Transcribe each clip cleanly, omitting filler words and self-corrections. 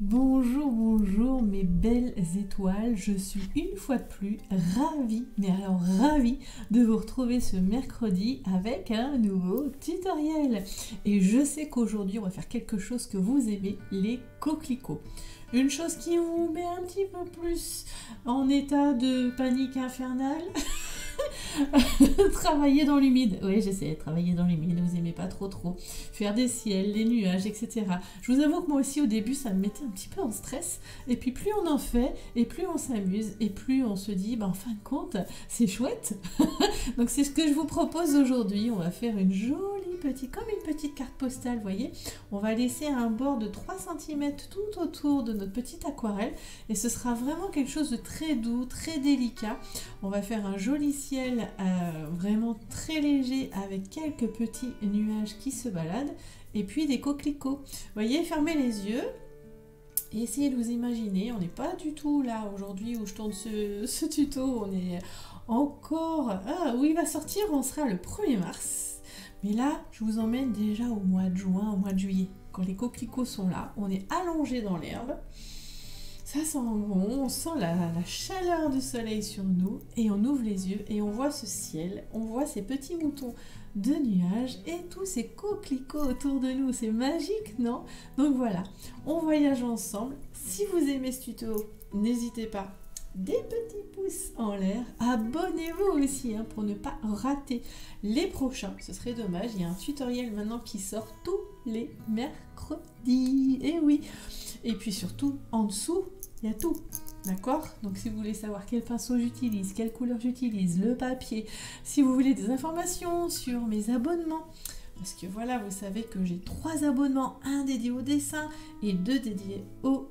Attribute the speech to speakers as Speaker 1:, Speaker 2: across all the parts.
Speaker 1: Bonjour, bonjour mes belles étoiles, je suis une fois de plus ravie, mais alors ravie de vous retrouver ce mercredi avec un nouveau tutoriel. Et je sais qu'aujourd'hui on va faire quelque chose que vous aimez, les coquelicots. Une chose qui vous met un petit peu plus en état de panique infernale. Travailler dans l'humide, oui j'essaie de travailler dans l'humide, vous aimez pas trop, faire des ciels, des nuages, etc. Je vous avoue que moi aussi au début ça me mettait un petit peu en stress, et puis plus on en fait, et plus on s'amuse, et plus on se dit, en fin de compte, c'est chouette. Donc c'est ce que je vous propose aujourd'hui, on va faire une jolie petite, comme une petite carte postale, vous voyez. On va laisser un bord de 3 cm tout autour de notre petite aquarelle, et ce sera vraiment quelque chose de très doux, très délicat. On va faire un joli ciel vraiment très léger avec quelques petits nuages qui se baladent et puis des coquelicots. Vous voyez, fermez les yeux et essayez de vous imaginer. On n'est pas du tout là aujourd'hui où je tourne ce tuto. On est encore... où il va sortir, on sera le 1er mars. Mais là, je vous emmène déjà au mois de juin, au mois de juillet. Quand les coquelicots sont là, on est allongé dans l'herbe. Ça sent bon, on sent la chaleur du soleil sur nous et on ouvre les yeux et on voit ce ciel, on voit ces petits moutons de nuages et tous ces coquelicots autour de nous. C'est magique, non? Donc voilà, on voyage ensemble. Si vous aimez ce tuto, n'hésitez pas, des petits pouces en l'air. Abonnez-vous aussi pour ne pas rater les prochains. Ce serait dommage, il y a un tutoriel maintenant qui sort tous les mercredis. Et oui, et puis surtout en dessous, il y a tout, d'accord? Donc si vous voulez savoir quel pinceau j'utilise, quelle couleur j'utilise, le papier, si vous voulez des informations sur mes abonnements, parce que voilà, vous savez que j'ai 3 abonnements, un dédié au dessin et 2 dédiés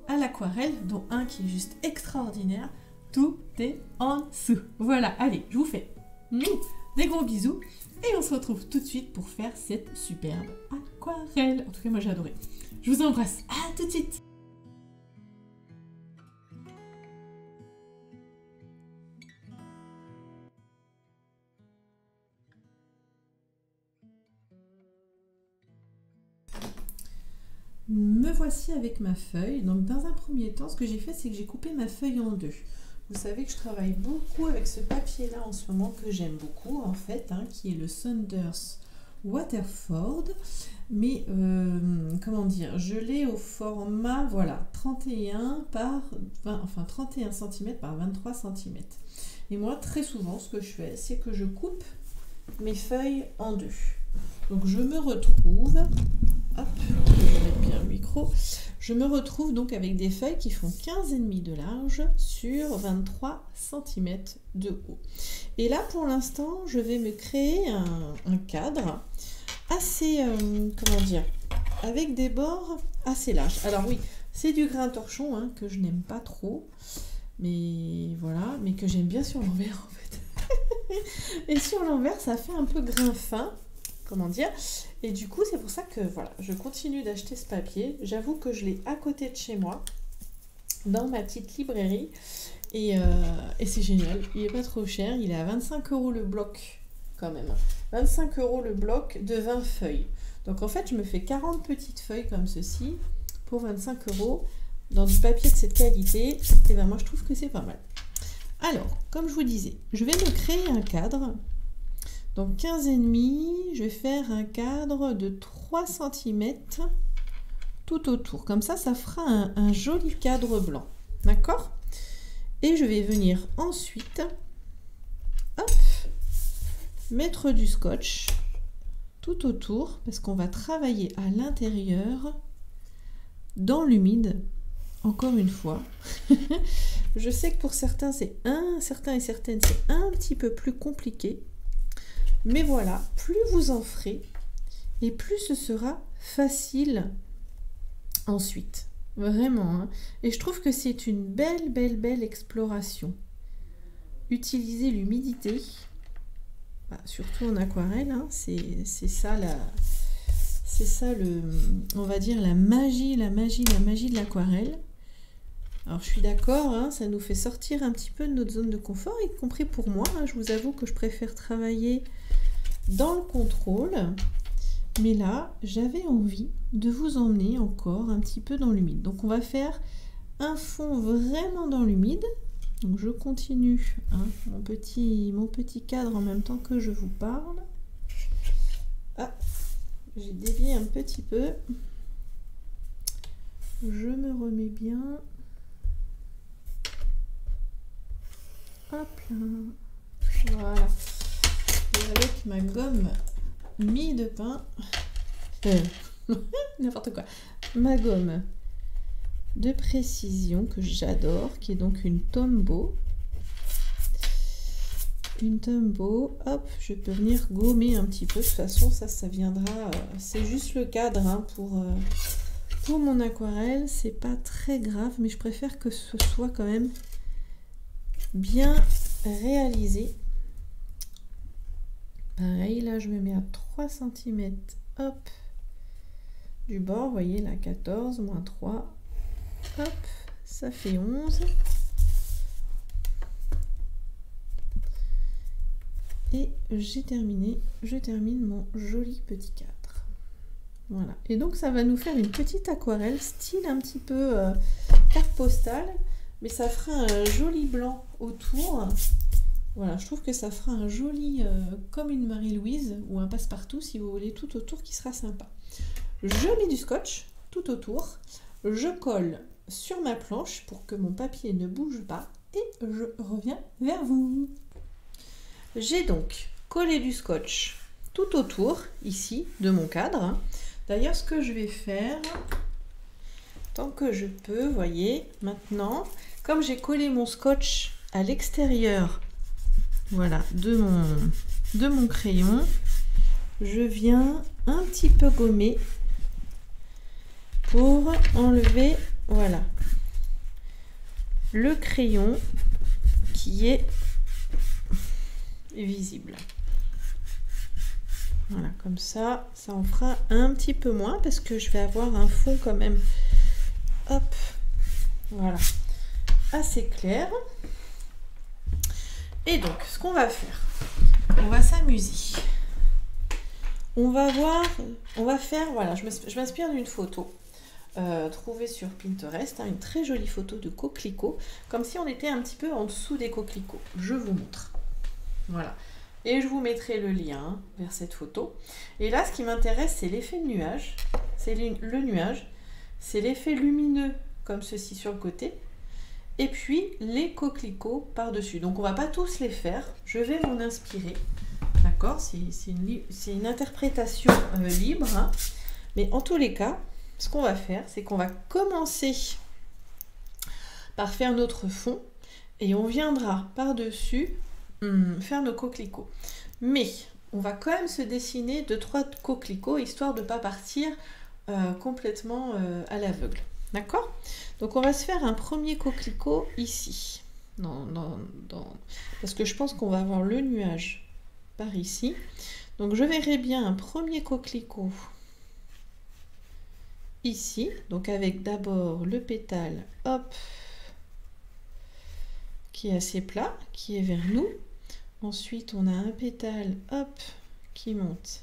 Speaker 1: à l'aquarelle, dont un qui est juste extraordinaire. Tout est en dessous. Voilà, allez, je vous fais des gros bisous et on se retrouve tout de suite pour faire cette superbe aquarelle. En tout cas, moi j'ai adoré. Je vous embrasse, à tout de suite. Me voici avec ma feuille. Donc dans un premier temps, ce que j'ai fait, c'est que j'ai coupé ma feuille en deux. Vous savez que je travaille beaucoup avec ce papier là en ce moment, que j'aime beaucoup en fait, qui est le Saunders Waterford. Mais comment dire, je l'ai au format, voilà, 31 par 20, enfin 31 cm par 23 cm. Et moi, très souvent, ce que je fais, c'est que je coupe mes feuilles en deux. Donc je me retrouve, hop, je vais mettre bien le micro, je me retrouve donc avec des feuilles qui font 15,5 de large sur 23 cm de haut. Et là pour l'instant, je vais me créer un cadre assez, comment dire, avec des bords assez larges. Alors oui, c'est du grain torchon que je n'aime pas trop, mais voilà, mais que j'aime bien sur l'envers en fait. Et sur l'envers, ça fait un peu grain fin. Comment dire, et du coup c'est pour ça que voilà, je continue d'acheter ce papier. J'avoue que je l'ai à côté de chez moi dans ma petite librairie et c'est génial, il est pas trop cher, il est à 25 € le bloc quand même, 25 € le bloc de 20 feuilles. Donc en fait je me fais 40 petites feuilles comme ceci pour 25 € dans du papier de cette qualité, et ben moi je trouve que c'est pas mal. Alors comme je vous disais, je vais me créer un cadre. Donc 15,5, je vais faire un cadre de 3 cm tout autour. Comme ça, ça fera un joli cadre blanc. D'accord? Et je vais venir ensuite, hop, mettre du scotch tout autour, parce qu'on va travailler à l'intérieur, dans l'humide, encore une fois. Je sais que pour certains, certains et certaines, c'est un petit peu plus compliqué. Mais voilà, plus vous en ferez et plus ce sera facile ensuite. Vraiment. Et je trouve que c'est une belle exploration. Utilisez l'humidité, surtout en aquarelle, c'est ça on va dire la magie de l'aquarelle. Alors je suis d'accord, ça nous fait sortir un petit peu de notre zone de confort, y compris pour moi. Je vous avoue que je préfère travailler dans le contrôle. Mais là, j'avais envie de vous emmener encore un petit peu dans l'humide. Donc on va faire un fond vraiment dans l'humide. Donc je continue hein, mon petit cadre en même temps que je vous parle. Ah, j'ai dévié un petit peu. Je me remets bien. Hop là. Voilà. Et avec ma gomme mie de pain, n'importe quoi, ma gomme de précision que j'adore, qui est donc une Tombow. Une Tombow, hop, je peux venir gommer un petit peu. De toute façon, ça viendra. C'est juste le cadre hein, pour mon aquarelle. C'est pas très grave, mais je préfère que ce soit quand même bien réalisé. Pareil, là, je me mets à 3 cm, hop, du bord. Vous voyez, là, 14, moins 3. Hop, ça fait 11. Et j'ai terminé, je termine mon joli petit cadre. Voilà. Et donc ça va nous faire une petite aquarelle, style un petit peu carte postale, mais ça fera un joli blanc autour. Voilà, je trouve que ça fera un joli, comme une Marie-Louise, ou un passe-partout, si vous voulez, tout autour, qui sera sympa. Je mets du scotch tout autour, je colle sur ma planche pour que mon papier ne bouge pas, et je reviens vers vous. J'ai donc collé du scotch tout autour, ici, de mon cadre. D'ailleurs, ce que je vais faire, tant que je peux, voyez, maintenant, comme j'ai collé mon scotch à l'extérieur, voilà, de mon crayon, je viens un petit peu gommer pour enlever, voilà, le crayon qui est visible. Voilà, comme ça, ça en fera un petit peu moins parce que je vais avoir un fond quand même, hop, voilà, assez clair. Et donc, ce qu'on va faire, on va s'amuser. On va voir, on va faire, voilà, je m'inspire d'une photo trouvée sur Pinterest, hein, une très jolie photo de coquelicot, comme si on était un petit peu en dessous des coquelicots. Je vous montre. Voilà. Et je vous mettrai le lien vers cette photo. Et là, ce qui m'intéresse, c'est l'effet de nuage. C'est le nuage. C'est l'effet lumineux, comme ceci sur le côté. Et puis, les coquelicots par-dessus. Donc, on ne va pas tous les faire. Je vais m'en inspirer. D'accord? C'est une interprétation libre. Hein. Mais en tous les cas, ce qu'on va faire, c'est qu'on va commencer par faire notre fond. Et on viendra par-dessus faire nos coquelicots. Mais on va quand même se dessiner 2-3 coquelicots, histoire de ne pas partir complètement à l'aveugle. D'accord? Donc on va se faire un premier coquelicot ici. Parce que je pense qu'on va avoir le nuage par ici. Donc je verrai bien un premier coquelicot ici. Donc avec d'abord le pétale, hop, qui est assez plat, qui est vers nous. Ensuite, on a un pétale, hop, qui monte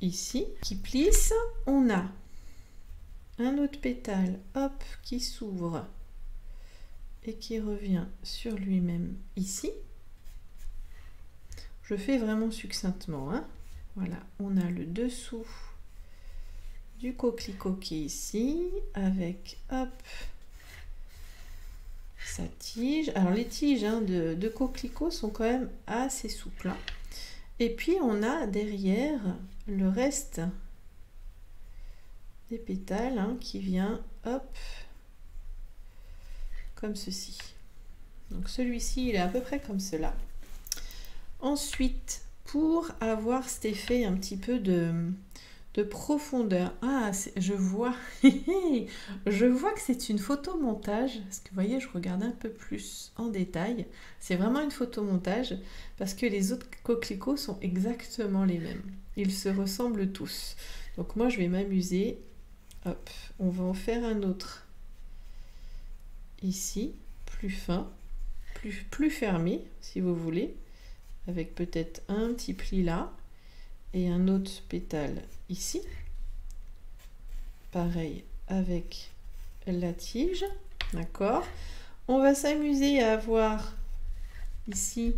Speaker 1: ici, qui plisse. On a un autre pétale, hop, qui s'ouvre et qui revient sur lui-même ici. Je fais vraiment succinctement, hein. Voilà, on a le dessous du coquelicot qui est ici, avec, hop, sa tige. Alors les tiges hein, de coquelicot sont quand même assez souples. Hein. Et puis on a derrière le reste des pétales hein, qui vient, hop, comme ceci. Donc celui-ci, il est à peu près comme cela. Ensuite, pour avoir cet effet un petit peu de profondeur. Ah, je vois. Je vois que c'est une photomontage. Parce que vous voyez, je regarde un peu plus en détail. C'est vraiment une photomontage parce que les autres coquelicots sont exactement les mêmes. Ils se ressemblent tous. Donc moi, je vais m'amuser. Hop, on va en faire un autre ici, plus fin, plus fermé, si vous voulez, avec peut-être un petit pli là. et un autre pétale ici. Pareil avec la tige, d'accord. On va s'amuser à avoir ici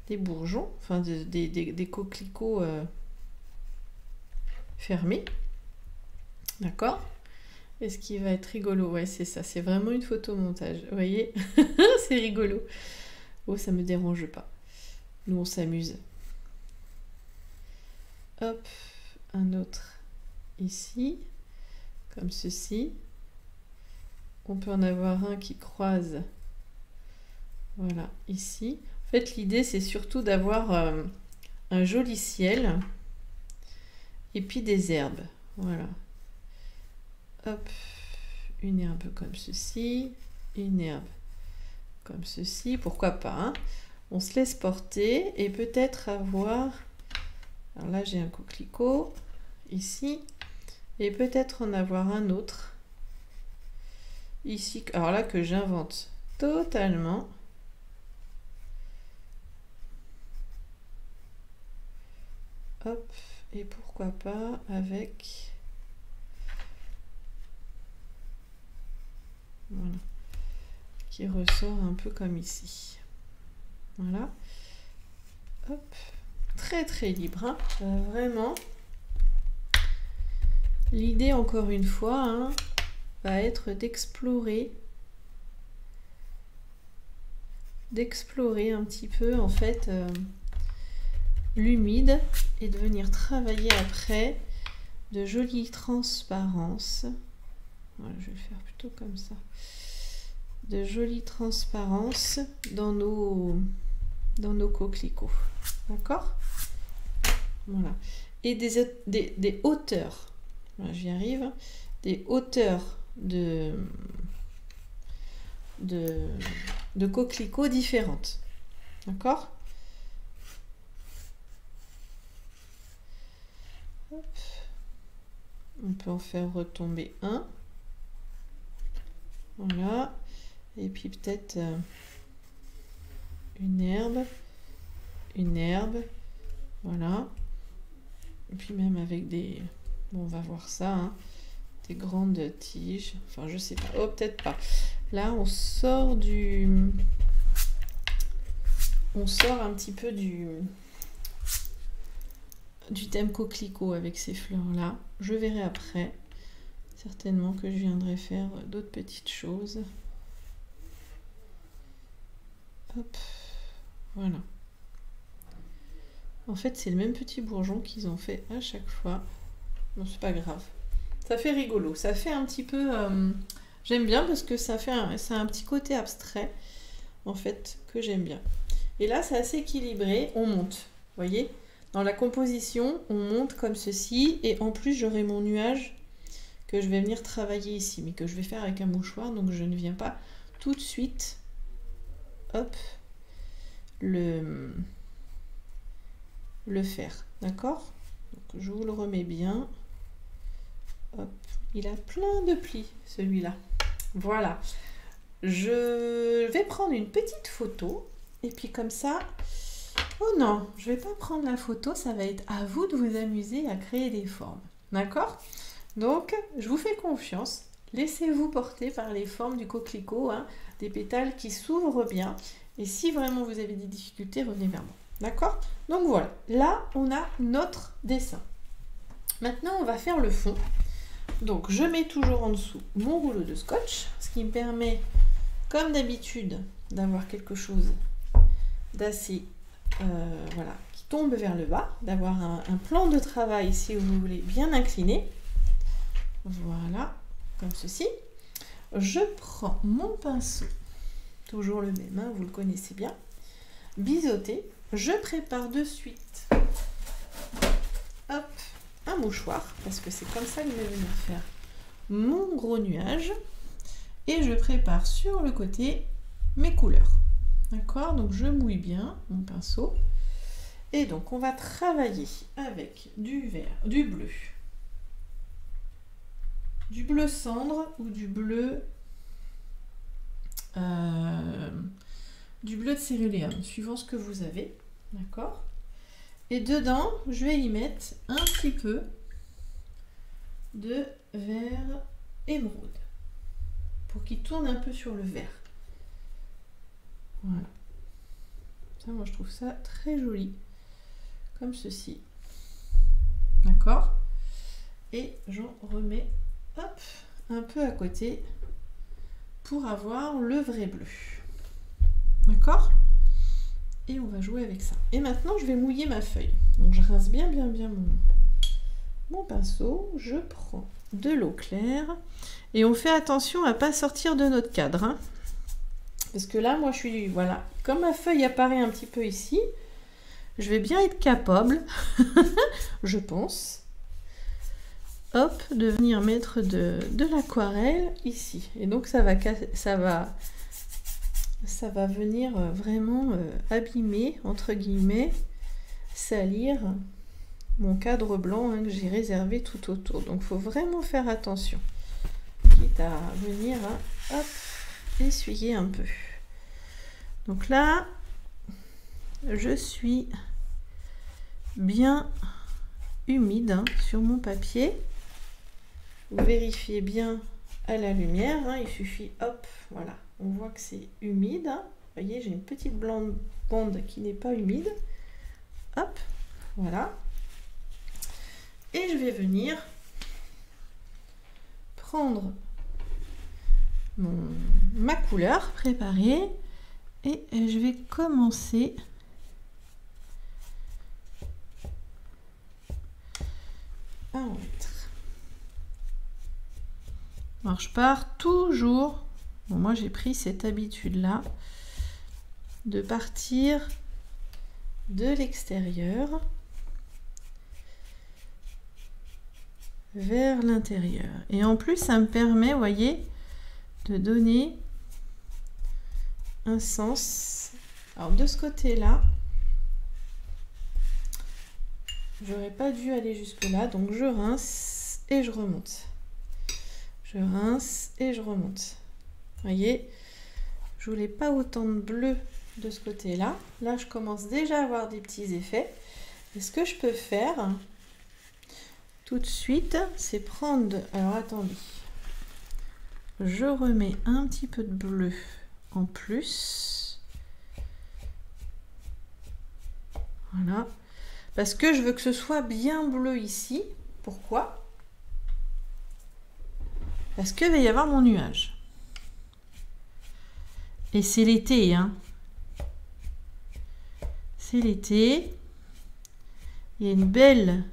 Speaker 1: des bourgeons, enfin des coquelicots fermés, d'accord. Et ce qui va être rigolo, ouais, c'est ça, c'est vraiment une photomontage, vous voyez. C'est rigolo. Oh, ça me dérange pas. Nous, on s'amuse. Hop, un autre ici, comme ceci. On peut en avoir un qui croise, voilà, ici. En fait, l'idée, c'est surtout d'avoir un joli ciel et puis des herbes, voilà. Hop, une herbe comme ceci, une herbe comme ceci, pourquoi pas, hein. On se laisse porter et peut-être avoir, alors là j'ai un coquelicot ici, et peut-être en avoir un autre ici, alors là que j'invente totalement. Hop, et pourquoi pas avec... Voilà, qui ressort un peu comme ici. Voilà. Hop. Très très libre, hein. Vraiment. L'idée, encore une fois, hein, va être d'explorer un petit peu, en fait, l'humide et de venir travailler après de jolies transparences. Voilà, je vais le faire plutôt comme ça. De jolies transparences dans nos coquelicots. D'accord? Voilà. Et des hauteurs. Voilà, j'y arrive. Des hauteurs de coquelicots différentes. D'accord? Hop. On peut en faire retomber un. Voilà. Et puis peut-être une herbe, voilà. Et puis même avec des... Bon, on va voir ça, hein, des grandes tiges. Enfin, je sais pas. Oh, peut-être pas. Là, on sort du... On sort un petit peu du thème coquelicot avec ces fleurs-là. Je verrai après. Certainement que je viendrai faire d'autres petites choses. Hop, voilà. En fait, c'est le même petit bourgeon qu'ils ont fait à chaque fois. Bon, c'est pas grave. Ça fait rigolo. Ça fait un petit peu... j'aime bien parce que ça a un petit côté abstrait, en fait, que j'aime bien. Et là, c'est assez équilibré. On monte, vous voyez. Dans la composition, on monte comme ceci. Et en plus, j'aurai mon nuage que je vais venir travailler ici, mais que je vais faire avec un mouchoir. Donc, je ne viens pas tout de suite... Hop, le faire, d'accord? Donc je vous le remets bien. Hop, il a plein de plis, celui-là. Voilà. Je vais prendre une petite photo, et puis comme ça... Oh non, je vais pas prendre la photo, ça va être à vous de vous amuser à créer des formes, d'accord? Donc, je vous fais confiance. Laissez-vous porter par les formes du coquelicot, hein, des pétales qui s'ouvrent bien. Et si vraiment vous avez des difficultés, revenez vers moi. D'accord? Donc voilà, là, on a notre dessin. Maintenant, on va faire le fond. Donc, je mets toujours en dessous mon rouleau de scotch, ce qui me permet, comme d'habitude, d'avoir quelque chose d'assez, voilà, qui tombe vers le bas, d'avoir un plan de travail, si vous voulez, bien incliné. Voilà, comme ceci. Je prends mon pinceau, toujours le même, hein, vous le connaissez bien, biseauté. Je prépare de suite, hop, un mouchoir, parce que c'est comme ça que je vais venir faire mon gros nuage. Et je prépare sur le côté mes couleurs. D'accord? Donc je mouille bien mon pinceau. Et donc on va travailler avec du vert, du bleu cendre ou du bleu de céruléum, suivant ce que vous avez. D'accord? Et dedans, je vais y mettre un petit peu de vert émeraude pour qu'il tourne un peu sur le vert. Voilà. Ça, moi, je trouve ça très joli. Comme ceci. D'accord? Et j'en remets hop, un peu à côté pour avoir le vrai bleu. D'accord? Et on va jouer avec ça. Et maintenant, je vais mouiller ma feuille. Donc, je rince bien mon pinceau. Je prends de l'eau claire. Et on fait attention à ne pas sortir de notre cadre. Hein. Parce que là, moi, je suis... Voilà. Comme ma feuille apparaît un petit peu ici, je vais bien être capable, je pense, hop, de venir mettre de l'aquarelle ici. Et donc, ça va venir vraiment abîmer, entre guillemets, salir mon cadre blanc hein, que j'ai réservé tout autour. Donc, il faut vraiment faire attention, quitte à venir, hein, hop, essuyer un peu. Donc là, je suis bien humide hein, sur mon papier. Vous vérifiez bien à la lumière. Hein, il suffit, hop, voilà. On voit que c'est humide. Hein. Vous voyez, j'ai une petite bande qui n'est pas humide. Hop, voilà. Et je vais venir prendre ma couleur préparée et je vais commencer à en mettre. Alors je pars toujours, bon, moi j'ai pris cette habitude là de partir de l'extérieur vers l'intérieur et en plus ça me permet, vous voyez, de donner un sens. Alors de ce côté là j'aurais pas dû aller jusque là, donc je rince et je remonte, je rince et je remonte. Vous voyez, je voulais pas autant de bleu de ce côté là. Là je commence déjà à avoir des petits effets et ce que je peux faire tout de suite c'est prendre alors attendez, je remets un petit peu de bleu en plus, voilà, parce que je veux que ce soit bien bleu ici. Pourquoi? Parce qu'il va y avoir mon nuage et c'est l'été hein. C'est l'été, il y a une belle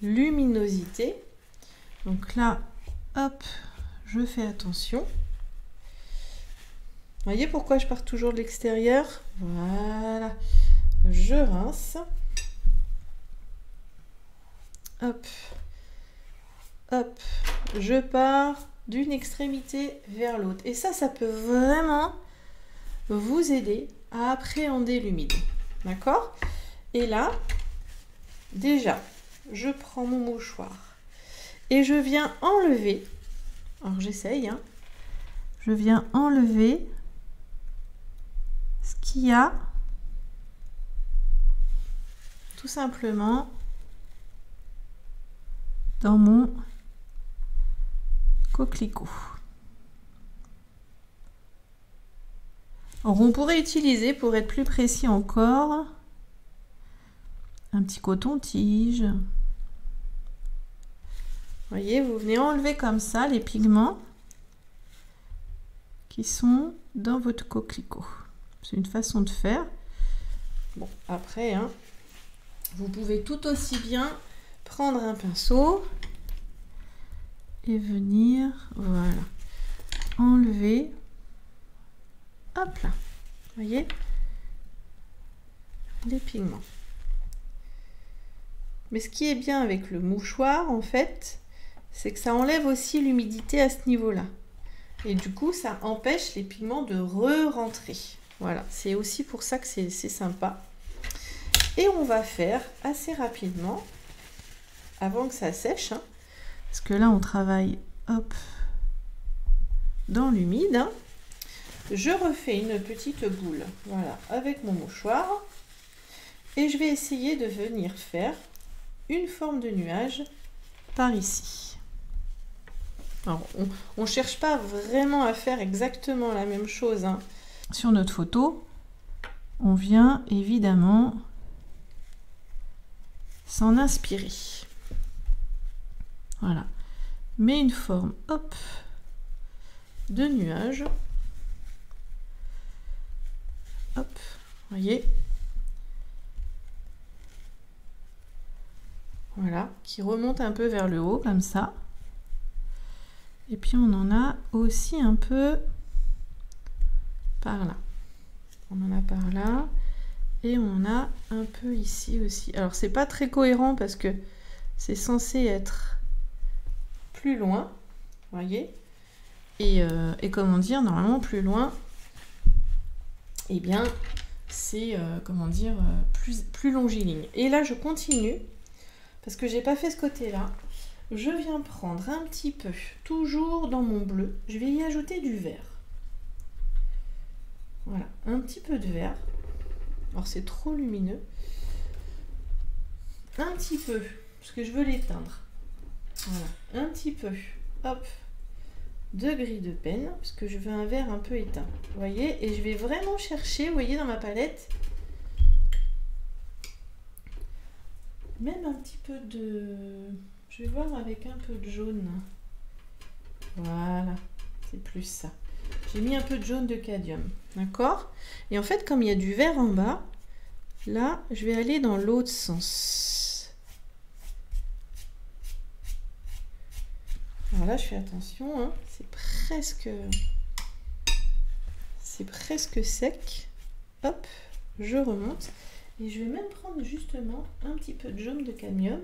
Speaker 1: luminosité, donc là hop, je fais attention. Vous voyez pourquoi je pars toujours de l'extérieur? Voilà, je rince, hop, hop, je pars d'une extrémité vers l'autre. Et ça peut vraiment vous aider à appréhender l'humide. D'accord? Et là, déjà, je prends mon mouchoir et je viens enlever, alors j'essaye, hein, je viens enlever ce qu'il y a tout simplement dans mon coquelicot. Alors on pourrait utiliser, pour être plus précis encore, un petit coton-tige. Vous voyez, vous venez enlever comme ça les pigments qui sont dans votre coquelicot. C'est une façon de faire. Bon, après, hein, vous pouvez tout aussi bien prendre un pinceau et venir, voilà, enlever, hop là, vous voyez, les pigments. Mais ce qui est bien avec le mouchoir, en fait, c'est que ça enlève aussi l'humidité à ce niveau-là. Et du coup, ça empêche les pigments de re-rentrer. Voilà, c'est aussi pour ça que c'est sympa. Et on va faire assez rapidement, avant que ça sèche, hein, parce que là, on travaille, hop, dans l'humide. Hein. Je refais une petite boule, voilà, avec mon mouchoir. Et je vais essayer de venir faire une forme de nuage par ici. Alors, on ne cherche pas vraiment à faire exactement la même chose, hein. Sur notre photo, on vient évidemment s'en inspirer. Voilà. Mais une forme, hop, de nuage. Hop, voyez. Voilà, qui remonte un peu vers le haut, comme ça. Et puis on en a aussi un peu par là. On en a par là. Et on en a un peu ici aussi. Alors c'est pas très cohérent parce que c'est censé être plus loin. Voyez. Et comment dire, normalement plus loin, eh bien c'est comment dire, plus longiligne. Et là je continue. Parce que j'ai pas fait ce côté-là, je viens prendre un petit peu, toujours dans mon bleu, je vais y ajouter du vert. Voilà, un petit peu de vert. Alors c'est trop lumineux. Un petit peu, parce que je veux l'éteindre. Voilà, un petit peu, hop, de gris de peine, parce que je veux un vert un peu éteint. Vous voyez, et je vais vraiment chercher, vous voyez dans ma palette, même un petit peu de... Je vais voir avec un peu de jaune. Voilà, c'est plus ça. J'ai mis un peu de jaune de cadmium, d'accord? Et en fait, comme il y a du vert en bas, là, je vais aller dans l'autre sens. Alors là, je fais attention, hein, c'est presque sec. Hop, je remonte. Et je vais même prendre justement un petit peu de jaune de cadmium.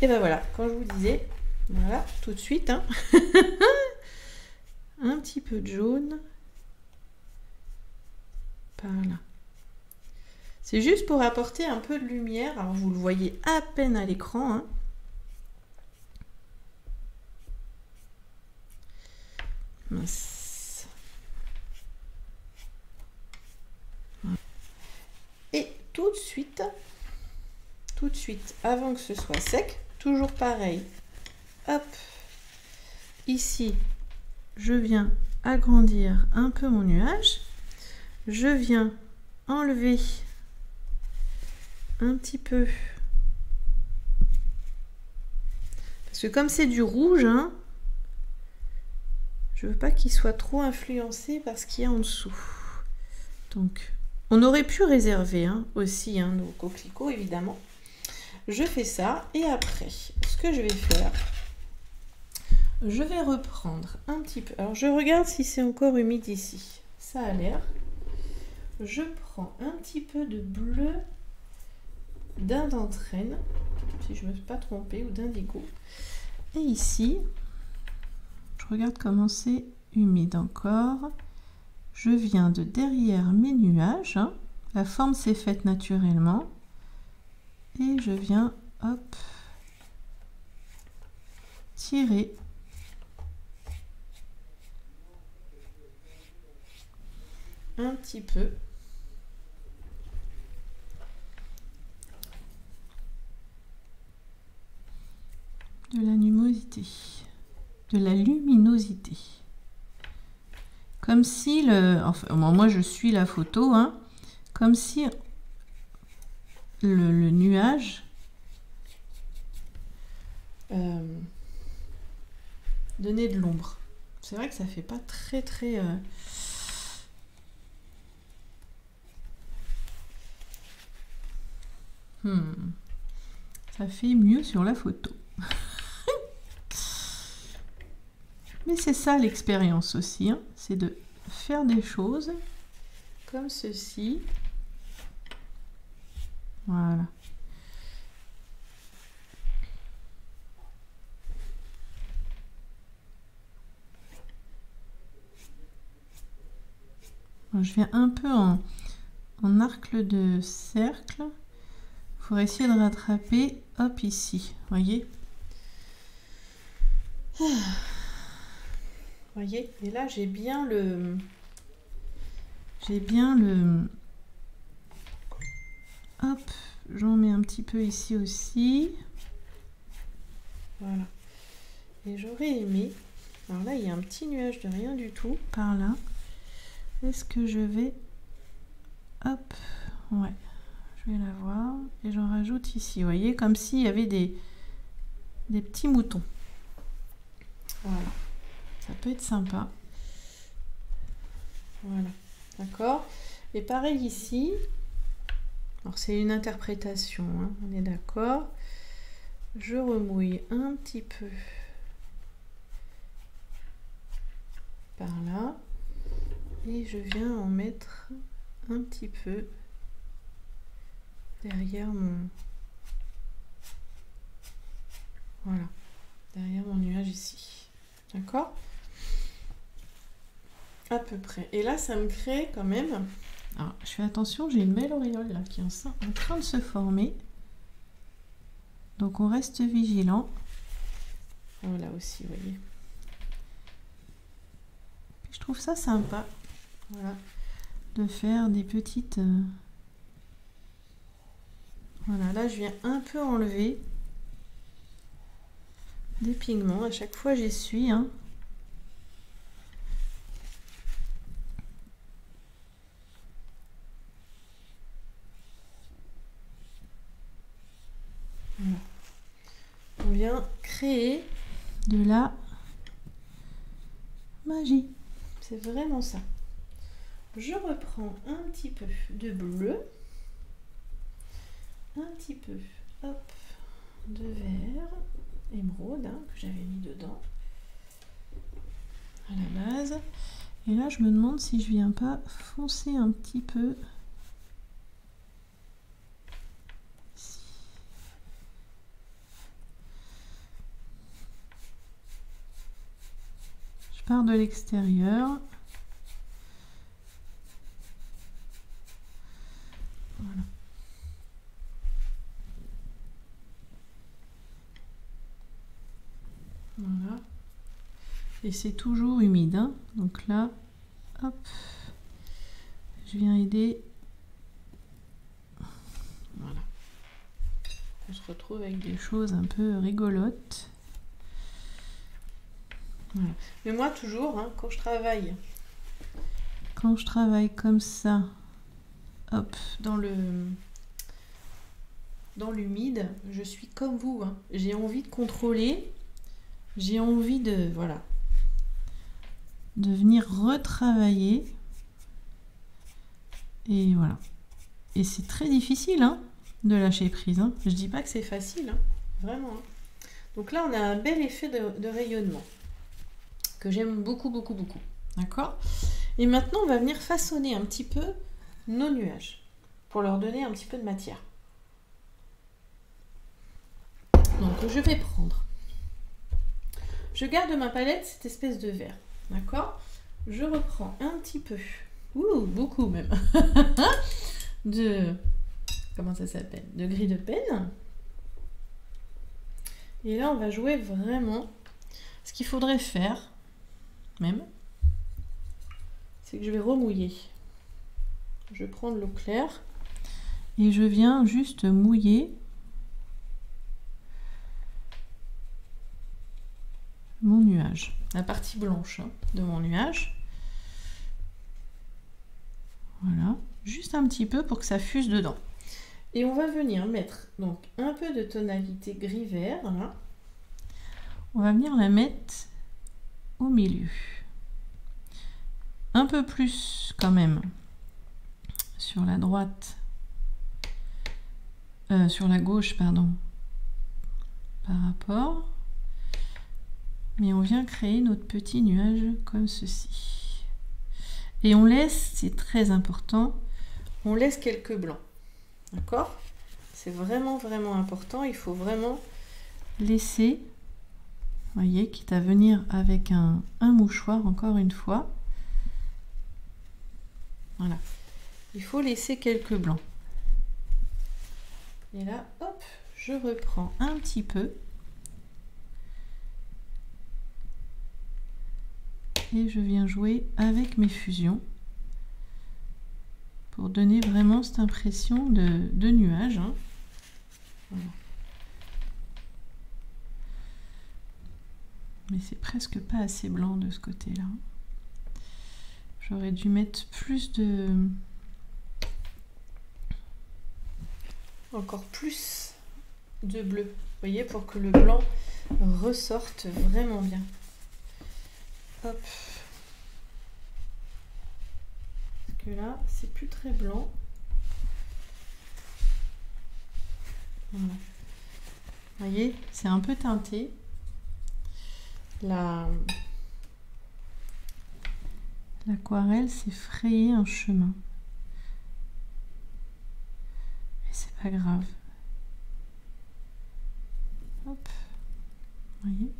Speaker 1: Et ben voilà, quand je vous disais, voilà, tout de suite, hein. Un petit peu de jaune. Par là. C'est juste pour apporter un peu de lumière. Alors vous le voyez à peine à l'écran, hein. Mince. Et tout de suite, avant que ce soit sec, toujours pareil. Hop, ici, je viens agrandir un peu mon nuage. Je viens enlever un petit peu. Parce que comme c'est du rouge, hein, je veux pas qu'il soit trop influencé par ce qu'il y a en dessous. Donc, on aurait pu réserver aussi nos coquelicots, évidemment. Je fais ça et après, ce que je vais faire, je vais reprendre un petit peu. Alors, je regarde si c'est encore humide ici. Ça a l'air. Je prends un petit peu de bleu d'indentrène, si je ne me suis pas trompée, ou d'indigo. Et ici, je regarde comment c'est humide encore. Je viens de derrière mes nuages. La forme s'est faite naturellement. Et je viens, hop, tirer un petit peu. De la luminosité. De la luminosité. Comme si enfin, moi je suis la photo, hein, comme si le nuage donnait de l'ombre. C'est vrai que ça fait pas très ça fait mieux sur la photo. Mais c'est ça l'expérience aussi, hein, c'est de faire des choses comme ceci. Voilà. Je viens un peu en arc de cercle pour essayer de rattraper, hop, ici, voyez. Voyez, et là j'ai bien le hop, j'en mets un petit peu ici aussi. Voilà. Et j'aurais aimé, alors là il y a un petit nuage de rien du tout par là. Est-ce que je vais, hop, ouais, je vais la voir et j'en rajoute ici. Vous voyez, comme s'il y avait des petits moutons. Voilà, ça peut être sympa. Voilà, d'accord. Et pareil ici. Alors c'est une interprétation, hein, on est d'accord. Je remouille un petit peu par là et je viens en mettre un petit peu derrière mon, voilà, derrière mon nuage ici, d'accord, à peu près. Et là ça me crée quand même, alors je fais attention, j'ai une belle auréole là qui est en train de se former, donc on reste vigilant. Voilà aussi, vous voyez. Je trouve ça sympa, voilà, de faire des petites... Voilà, là je viens un peu enlever des pigments. À chaque fois j'essuie, hein. Voilà. On vient créer de la magie. C'est vraiment ça. Je reprends un petit peu de bleu, un petit peu, hop, de vert, émeraude, hein, que j'avais mis dedans à la base. Et là, je me demande si je viens pas foncer un petit peu ici. Je pars de l'extérieur. Voilà. Voilà. Et c'est toujours humide, hein. Donc là, hop, je viens aider. Voilà. On se retrouve avec des choses un peu rigolotes. Voilà. Mais moi toujours, hein, quand je travaille comme ça, hop, dans l'humide, je suis comme vous, hein. J'ai envie de contrôler, j'ai envie de, voilà, de venir retravailler. Et voilà. Et c'est très difficile, hein, de lâcher prise, hein. Je dis pas que c'est facile, hein, vraiment, hein. Donc là, on a un bel effet de rayonnement que j'aime beaucoup, beaucoup, beaucoup. D'accord? Et maintenant, on va venir façonner un petit peu nos nuages pour leur donner un petit peu de matière. Donc, je vais prendre... Je garde ma palette, cette espèce de vert. D'accord? Je reprends un petit peu, beaucoup même, de... Comment ça s'appelle? De gris de peine. Et là, on va jouer vraiment... Ce qu'il faudrait faire, même, c'est que je vais remouiller. Je prends de l'eau claire et je viens juste mouiller mon nuage, la partie blanche, hein, de mon nuage. Voilà, juste un petit peu pour que ça fuse dedans. Et on va venir mettre donc un peu de tonalité gris-vert. Là. On va venir la mettre au milieu. Un peu plus quand même sur la droite, sur la gauche, pardon, par rapport. Mais on vient créer notre petit nuage comme ceci. Et on laisse, c'est très important, on laisse quelques blancs. D'accord? C'est vraiment, vraiment important. Il faut vraiment laisser, vous voyez, quitte à venir avec un mouchoir, encore une fois. Voilà. Il faut laisser quelques blancs. Et là, hop, je reprends un petit peu. Et je viens jouer avec mes fusions pour donner vraiment cette impression de nuage. Hein. Voilà. Mais c'est presque pas assez blanc de ce côté-là. J'aurais dû mettre plus de... Encore plus de bleu. Vous voyez, pour que le blanc ressorte vraiment bien. Hop. Parce que là, c'est plus très blanc. Voilà. Vous voyez, c'est un peu teinté. L'aquarelle s'est frayé un chemin. Mais c'est pas grave. Hop. Vous voyez ?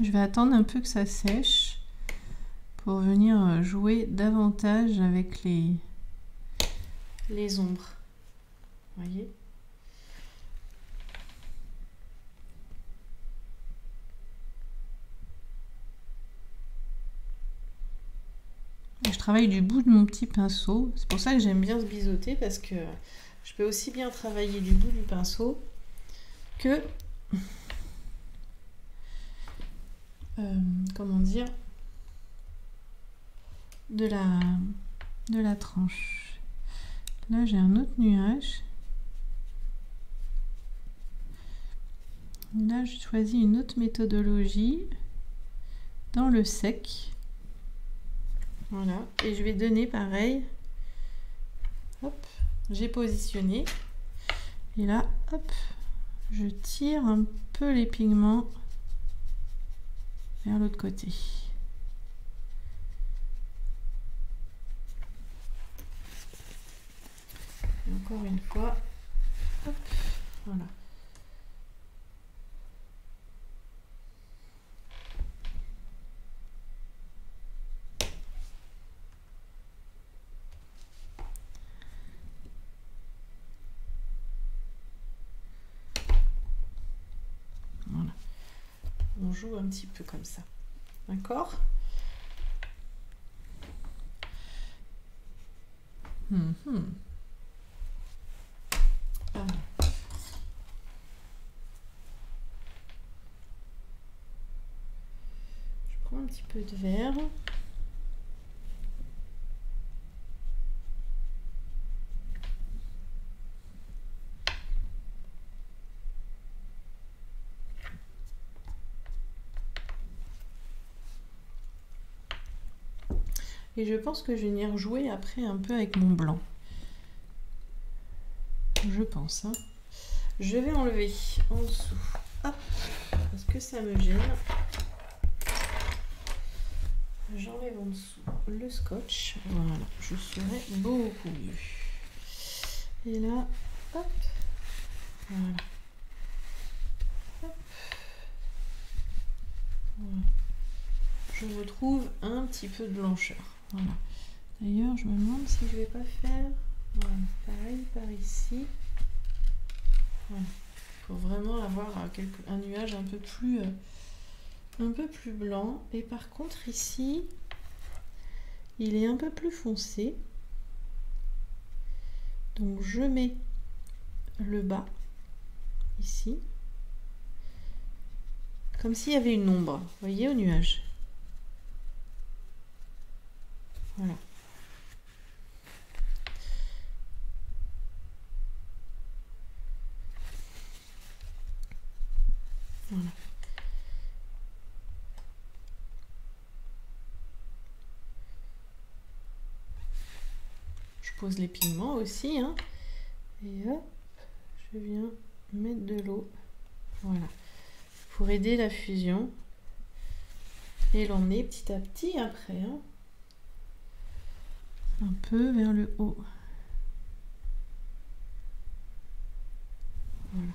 Speaker 1: Je vais attendre un peu que ça sèche pour venir jouer davantage avec les ombres. Vous voyez ? Je travaille du bout de mon petit pinceau. C'est pour ça que j'aime bien se biseauter, parce que je peux aussi bien travailler du bout du pinceau que... comment dire, de la tranche. Là, j'ai un autre nuage. Là, j'ai choisi une autre méthodologie dans le sec. Voilà. Et je vais donner pareil. Hop, j'ai positionné. Et là, hop, je tire un peu les pigments vers l'autre côté. Et encore une fois, hop, voilà. Voilà. On joue un petit peu comme ça. D'accord ? Ah. Je prends un petit peu de vert. Et je pense que je vais venir jouer après un peu avec mon blanc. Je pense. Hein. Je vais enlever en dessous. Hop, parce que ça me gêne. J'enlève en dessous le scotch. Voilà, je serai beaucoup mieux. Et là, hop. Voilà. Hop. Voilà. Je retrouve un petit peu de blancheur. Voilà. D'ailleurs, je me demande si je vais pas faire voilà, pareil par ici. Voilà. Pour vraiment avoir un nuage un peu plus blanc. Et par contre ici, il est un peu plus foncé. Donc je mets le bas ici. Comme s'il y avait une ombre, vous voyez, au nuage. Voilà. Voilà. Je pose les pigments aussi, hein. Et hop, je viens mettre de l'eau. Voilà. Pour aider la fusion. Et l'emmener petit à petit après, hein. Un peu vers le haut. Voilà.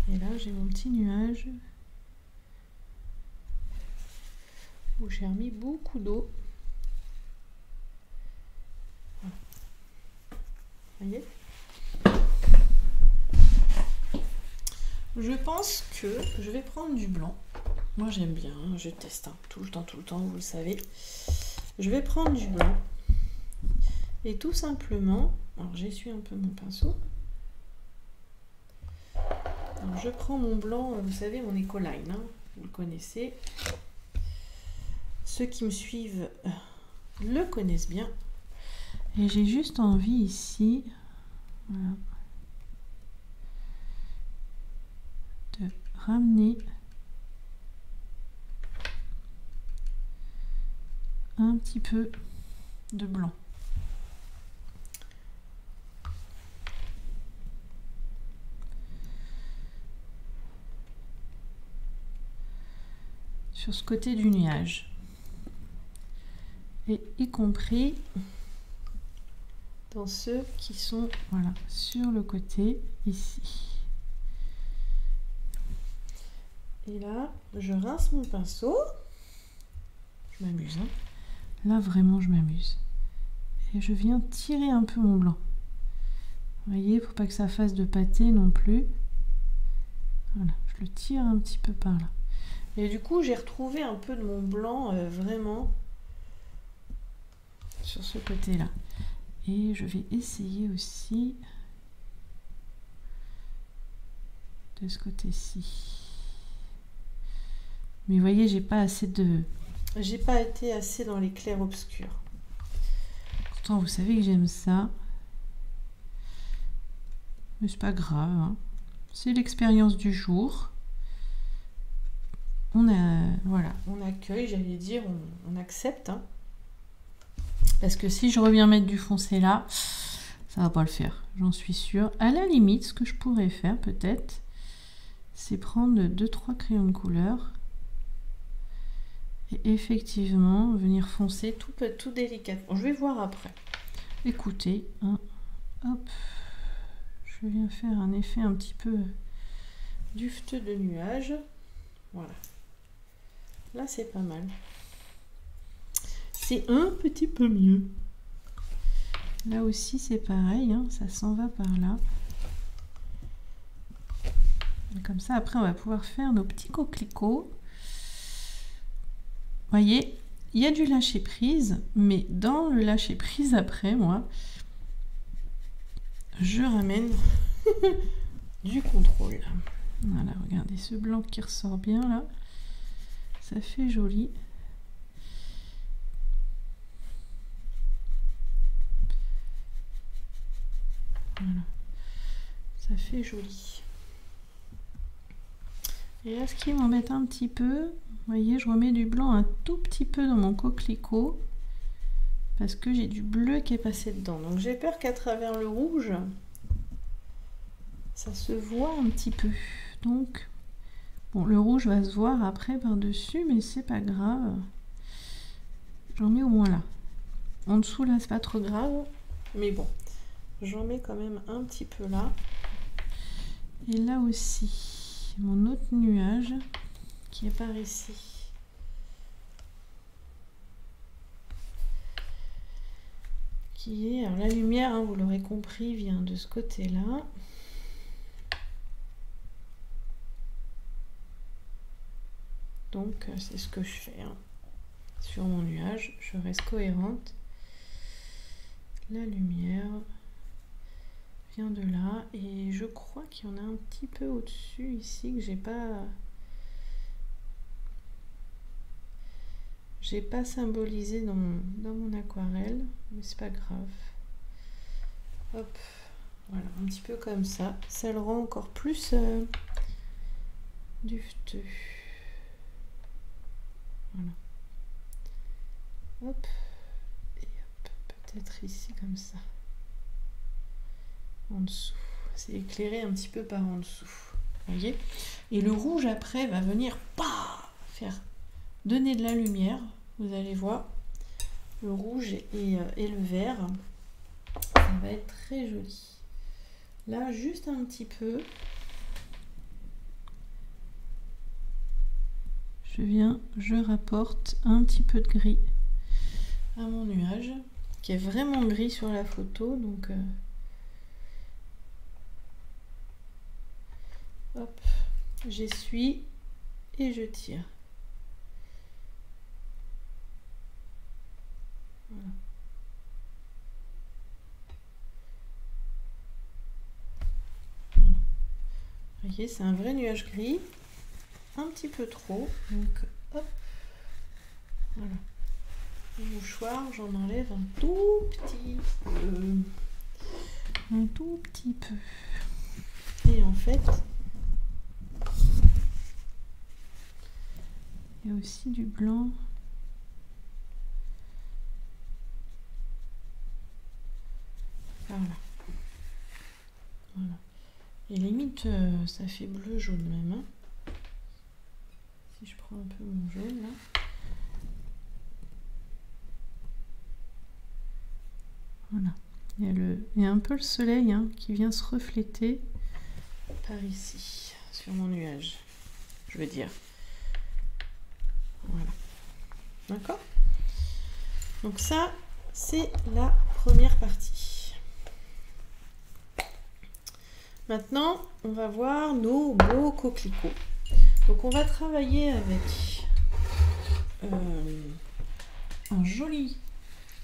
Speaker 1: Et là, j'ai mon petit nuage. où j'ai remis beaucoup d'eau. Vous voyez? Je pense que je vais prendre du blanc. Moi j'aime bien, hein, je teste hein, tout le temps, vous le savez. Je vais prendre du blanc. Et tout simplement, alors j'essuie un peu mon pinceau. Alors, je prends mon blanc, vous savez, mon Ecoline, hein, vous le connaissez. Ceux qui me suivent le connaissent bien. Et j'ai juste envie ici, voilà, de ramener un petit peu de blanc. Sur ce côté du nuage. Et y compris dans ceux qui sont voilà, sur le côté ici. Et là, je rince mon pinceau. Je m'amuse. Hein. Là, vraiment, je m'amuse. Et je viens tirer un peu mon blanc. Vous voyez, il ne faut pas que ça fasse de pâté non plus. Voilà, je le tire un petit peu par là. Et du coup, j'ai retrouvé un peu de mon blanc vraiment sur ce côté-là. Et je vais essayer aussi de ce côté-ci. Mais vous voyez, j'ai pas été assez dans les clairs obscurs. Pourtant, vous savez que j'aime ça. Mais c'est pas grave. Hein. C'est l'expérience du jour. Voilà, on accueille, j'allais dire, on accepte. Hein. Parce que si je reviens mettre du foncé là, ça va pas le faire, j'en suis sûre. À la limite, ce que je pourrais faire peut-être, c'est prendre 2-3 crayons de couleur et effectivement venir foncer tout délicatement. Je vais voir après. Écoutez, hein, hop, je viens faire un effet un petit peu dufteux de nuage. Voilà. Là, c'est pas mal. C'est un petit peu mieux. Là aussi, c'est pareil. Hein, ça s'en va par là. Et comme ça, après, on va pouvoir faire nos petits coquelicots. Vous voyez, il y a du lâcher-prise. Mais dans le lâcher-prise, après, moi, je ramène du contrôle. Voilà, regardez ce blanc qui ressort bien, là. Ça fait joli. Voilà. Ça fait joli. Et là, ce qui m'embête un petit peu, vous voyez, je remets du blanc un tout petit peu dans mon coquelicot parce que j'ai du bleu qui est passé dedans. Donc j'ai peur qu'à travers le rouge, ça se voit un petit peu. Donc, bon, le rouge va se voir après par-dessus, mais c'est pas grave. J'en mets au moins là. En dessous, là, c'est pas trop grave. Mais bon, j'en mets quand même un petit peu là. Et là aussi, mon autre nuage qui est par ici. Qui est, alors la lumière, hein, vous l'aurez compris, vient de ce côté-là. Donc, c'est ce que je fais. Hein. Sur mon nuage, je reste cohérente. La lumière vient de là. Et je crois qu'il y en a un petit peu au-dessus ici que j'ai pas symbolisé dans mon aquarelle. Mais c'est pas grave. Hop. Voilà, un petit peu comme ça. Ça le rend encore plus dufteux. Voilà. Hop. Et hop, peut-être ici comme ça. En dessous. C'est éclairé un petit peu par en dessous. Vous voyez? Et le rouge après va venir faire donner de la lumière. Vous allez voir. Le rouge et le vert. Ça va être très joli. Là, juste un petit peu. je rapporte un petit peu de gris à mon nuage, qui est vraiment gris sur la photo, donc hop, j'essuie et je tire. Voilà. Voilà. Vous voyez, c'est un vrai nuage gris, un petit peu trop, donc hop, voilà. Le mouchoir, j'en enlève un tout petit peu. Un tout petit peu. Et en fait, il y a aussi du blanc. Voilà. Voilà. Et limite, ça fait bleu jaune même. Hein. Si je prends un peu mon jaune là. Voilà. Il y a un peu le soleil hein, qui vient se refléter par ici, sur mon nuage. Je veux dire. Voilà. D'accord? Donc ça, c'est la première partie. Maintenant, on va voir nos beaux coquelicots. Donc on va travailler avec un joli...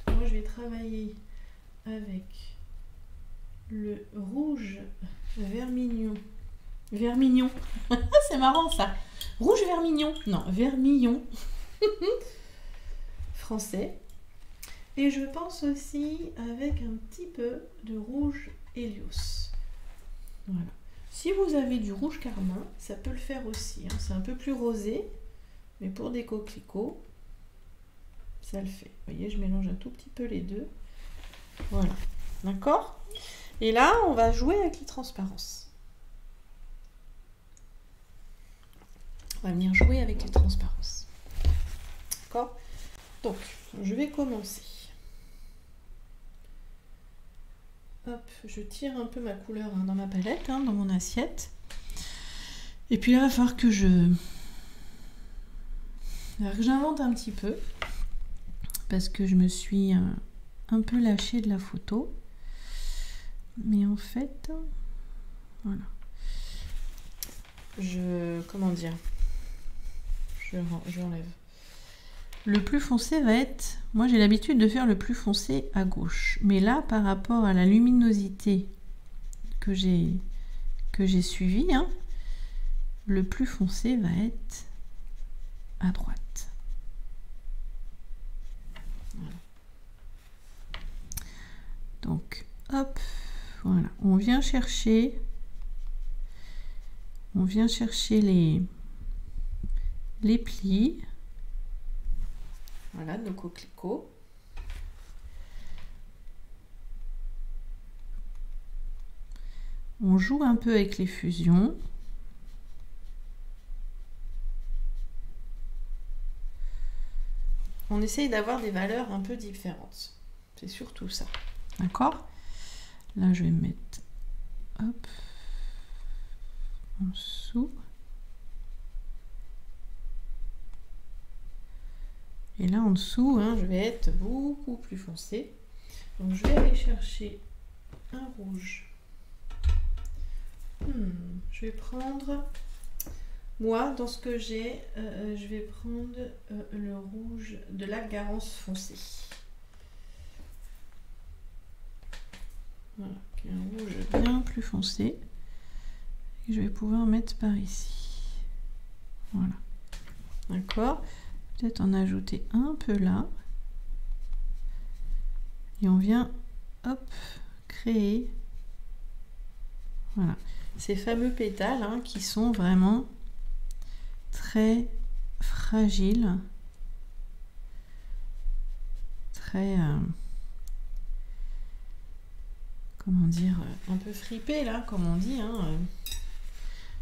Speaker 1: Moi, je vais travailler avec le rouge vermignon. Vermignon. C'est marrant ça. Rouge vermignon. Non, vermillon. Français. Et je pense aussi avec un petit peu de rouge Helios. Voilà. Si vous avez du rouge carmin, ça peut le faire aussi. Hein. C'est un peu plus rosé, mais pour des coquelicots, ça le fait. Vous voyez, je mélange un tout petit peu les deux. Voilà. D'accord? Et là, on va jouer avec les transparences. On va venir jouer avec les transparences. D'accord? Donc, je vais commencer. Hop, je tire un peu ma couleur hein, dans ma palette, hein, dans mon assiette. Et puis là, il va falloir que j'invente un petit peu. Parce que je me suis un peu lâchée de la photo. Mais en fait, voilà. Comment dire? J'enlève. Le plus foncé va être... Moi, j'ai l'habitude de faire le plus foncé à gauche. Mais là, par rapport à la luminosité que j'ai suivie, hein, le plus foncé va être à droite. Voilà. Donc, hop, voilà. On vient chercher les plis. Voilà, nos coquelicots. On joue un peu avec les fusions. On essaye d'avoir des valeurs un peu différentes. C'est surtout ça. D'accord? Là, je vais mettre hop, en dessous. Et là, en dessous, hein, je vais être beaucoup plus foncé. Donc, je vais aller chercher un rouge. Je vais prendre... Moi, dans ce que j'ai, je vais prendre le rouge de la Garance foncé. Voilà, qui est un rouge bien plus foncé. Et je vais pouvoir mettre par ici. Voilà. D'accord? Peut-être en ajouter un peu là. Et on vient, hop, créer, voilà, ces fameux pétales hein, qui sont vraiment très fragiles, très, comment dire, un peu fripés là, comme on dit. Hein.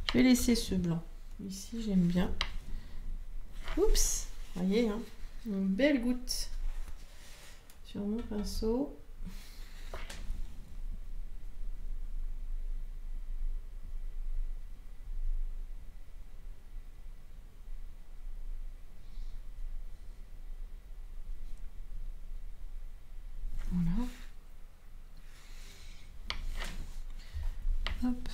Speaker 1: Je vais laisser ce blanc. Ici, j'aime bien. Oups! Voyez, hein, une belle goutte sur mon pinceau. Hop.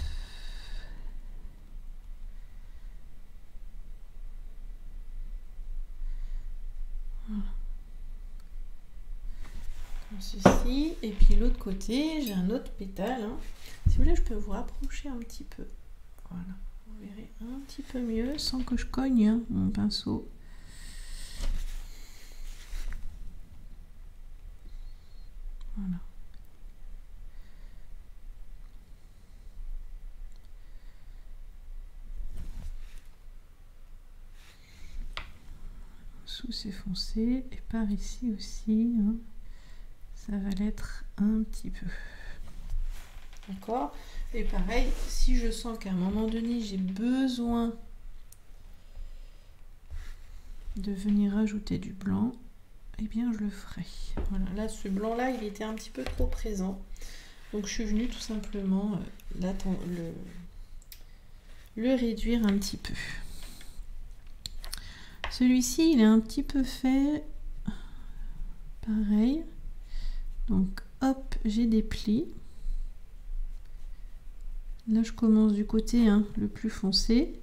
Speaker 1: Voilà. Comme ceci. Et puis l'autre côté, j'ai un autre pétale. Hein. Si vous voulez, je peux vous rapprocher un petit peu. Voilà. Vous verrez un petit peu mieux sans que je cogne hein, mon pinceau. Voilà. Sous c'est foncé et par ici aussi hein, ça va l'être un petit peu, d'accord. Et pareil, si je sens qu'à un moment donné j'ai besoin de venir rajouter du blanc, eh bien je le ferai. Voilà, là ce blanc là il était un petit peu trop présent, donc je suis venue tout simplement le réduire un petit peu. Celui-ci, il est un petit peu fait pareil. Donc, hop, j'ai des plis. Là, je commence du côté hein, le plus foncé.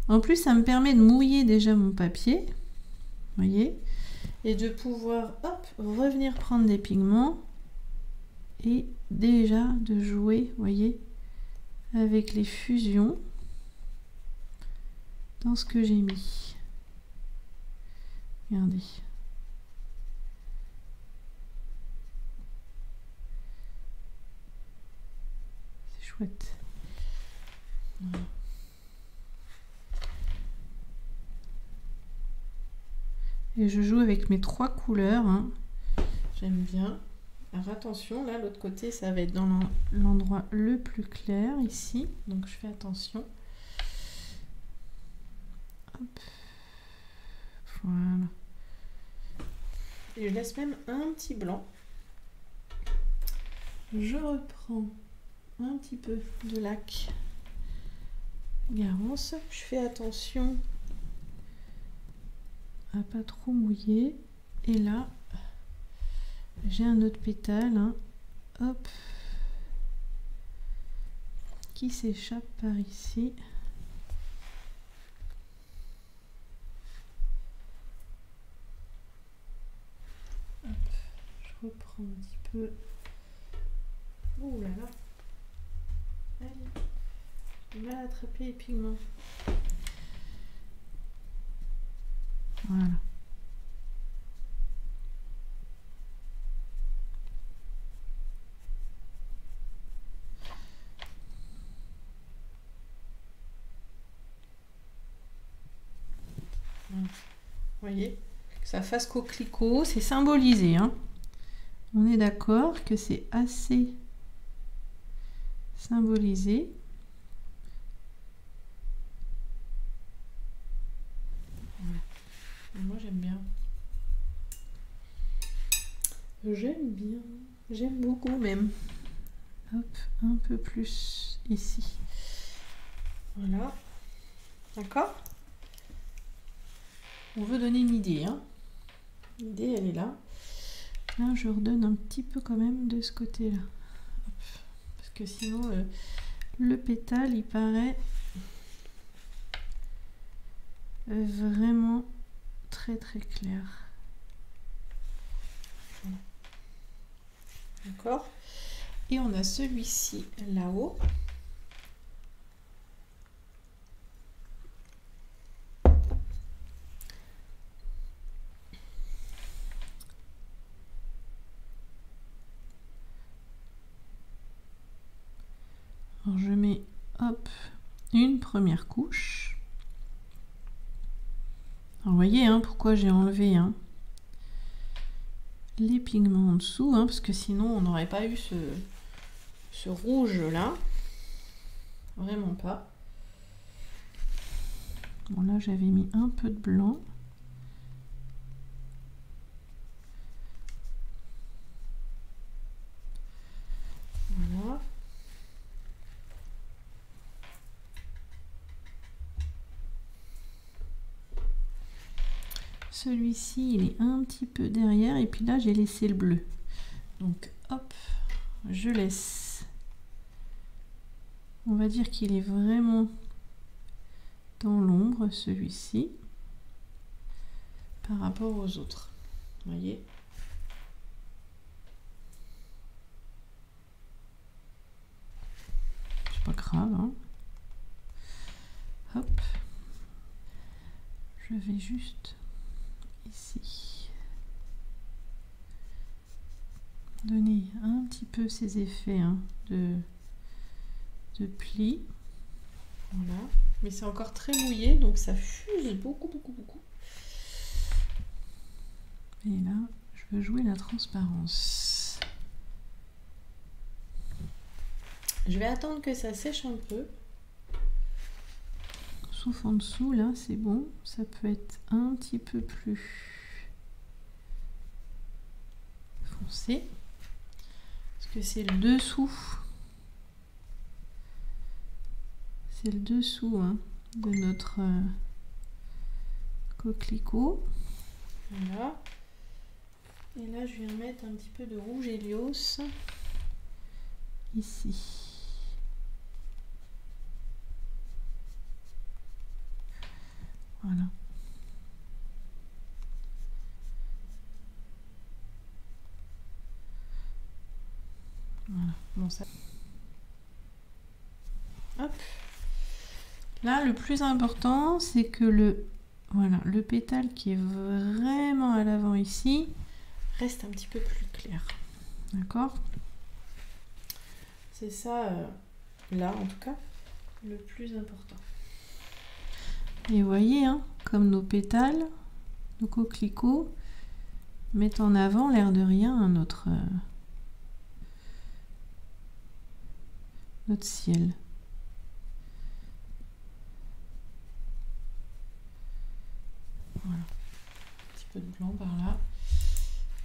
Speaker 1: En plus, ça me permet de mouiller déjà mon papier. Vous voyez? Et de pouvoir, hop, revenir prendre des pigments. Et déjà de jouer, vous voyez, avec les fusions. Dans ce que j'ai mis. Regardez. C'est chouette. Voilà. Et je joue avec mes 3 couleurs. Hein. J'aime bien. Alors attention, là, l'autre côté, ça va être dans l'endroit le plus clair, ici. Donc je fais attention. Hop. Voilà. Et je laisse même un petit blanc. Je reprends un petit peu de lac Garance. Je fais attention à pas trop mouiller. Et là, j'ai un autre pétale. Hein. Hop. Qui s'échappe par ici. Je reprends un petit peu. Oh là là. Allez. J'ai mal attrapé les pigments. Voilà. Voilà. Vous voyez, que ça fasse coquelicot, c'est symbolisé. Hein. On est d'accord que c'est assez symbolisé. Voilà. Moi j'aime bien. J'aime bien. J'aime beaucoup même. Hop, un peu plus ici. Voilà. D'accord? On veut donner une idée. Hein. L'idée, elle est là. Là, je redonne un petit peu quand même de ce côté-là. Parce que sinon, le pétale, il paraît vraiment très très clair. Voilà. D'accord? Et on a celui-ci là-haut. Alors je mets, hop, une première couche. Alors vous voyez hein, pourquoi j'ai enlevé hein, les pigments en dessous, hein, parce que sinon on n'aurait pas eu ce rouge là. Vraiment pas. Bon là j'avais mis un peu de blanc. Voilà. Celui-ci il est un petit peu derrière et puis là j'ai laissé le bleu. Donc hop, vous je laisse. On va dire qu'il est vraiment dans l'ombre, celui-ci, par rapport aux autres. Vous voyez? C'est pas grave, hein. Hop. Je vais juste ici donner un petit peu ces effets hein, de plis. Voilà. Mais c'est encore très mouillé, donc ça fuse beaucoup. Et là, je veux jouer la transparence. Je vais attendre que ça sèche un peu. Sauf en dessous, là, c'est bon. Ça peut être un petit peu plus foncé. Parce que c'est le dessous. C'est le dessous hein, de notre coquelicot. Voilà. Et là, je viens mettre un petit peu de rouge Helios ici. Voilà. Voilà. Bon, ça. Hop. Là, le plus important, c'est que le pétale qui est vraiment à l'avant ici reste un petit peu plus clair. D'accord? C'est ça, là, en tout cas, le plus important. Et vous voyez, hein, comme nos pétales, nos coquelicots mettent en avant, l'air de rien, notre ciel. Voilà. Un petit peu de blanc par là.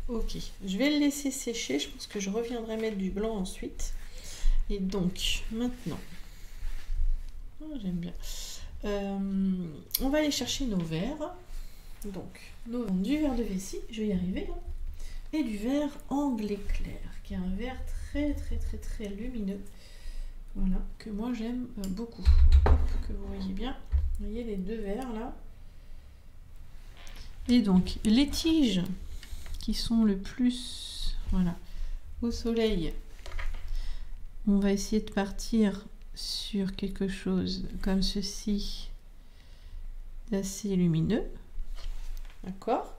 Speaker 1: Ok, je vais le laisser sécher. Je pense que je reviendrai mettre du blanc ensuite. Et donc, maintenant, oh, j'aime bien. On va aller chercher nos verres. Donc, du verre de vessie, je vais y arriver. Hein, et du verre anglais clair, qui est un verre très lumineux. Voilà, que moi j'aime beaucoup. Hop, que vous voyez bien. Vous voyez les deux verres là. Et donc, les tiges qui sont le plus voilà, au soleil, on va essayer de partir sur quelque chose comme ceci d'assez lumineux. D'accord?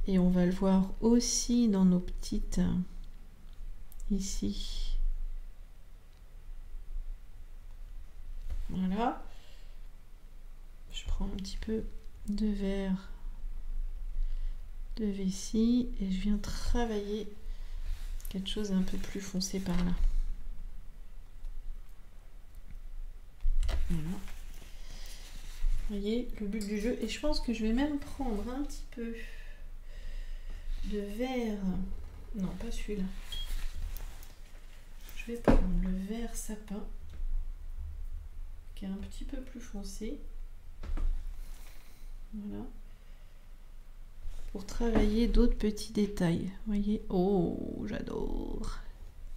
Speaker 1: Et on va le voir aussi dans nos petites ici. Voilà. Je prends un petit peu de verre de vessie et je viens travailler quelque chose d'un peu plus foncé par là. Voilà. Vous voyez le but du jeu. Et je pense que je vais même prendre un petit peu de verre. Non, pas celui-là. Je vais prendre le vert sapin qui est un petit peu plus foncé. Voilà. Pour travailler d'autres petits détails. Vous voyez? Oh, j'adore.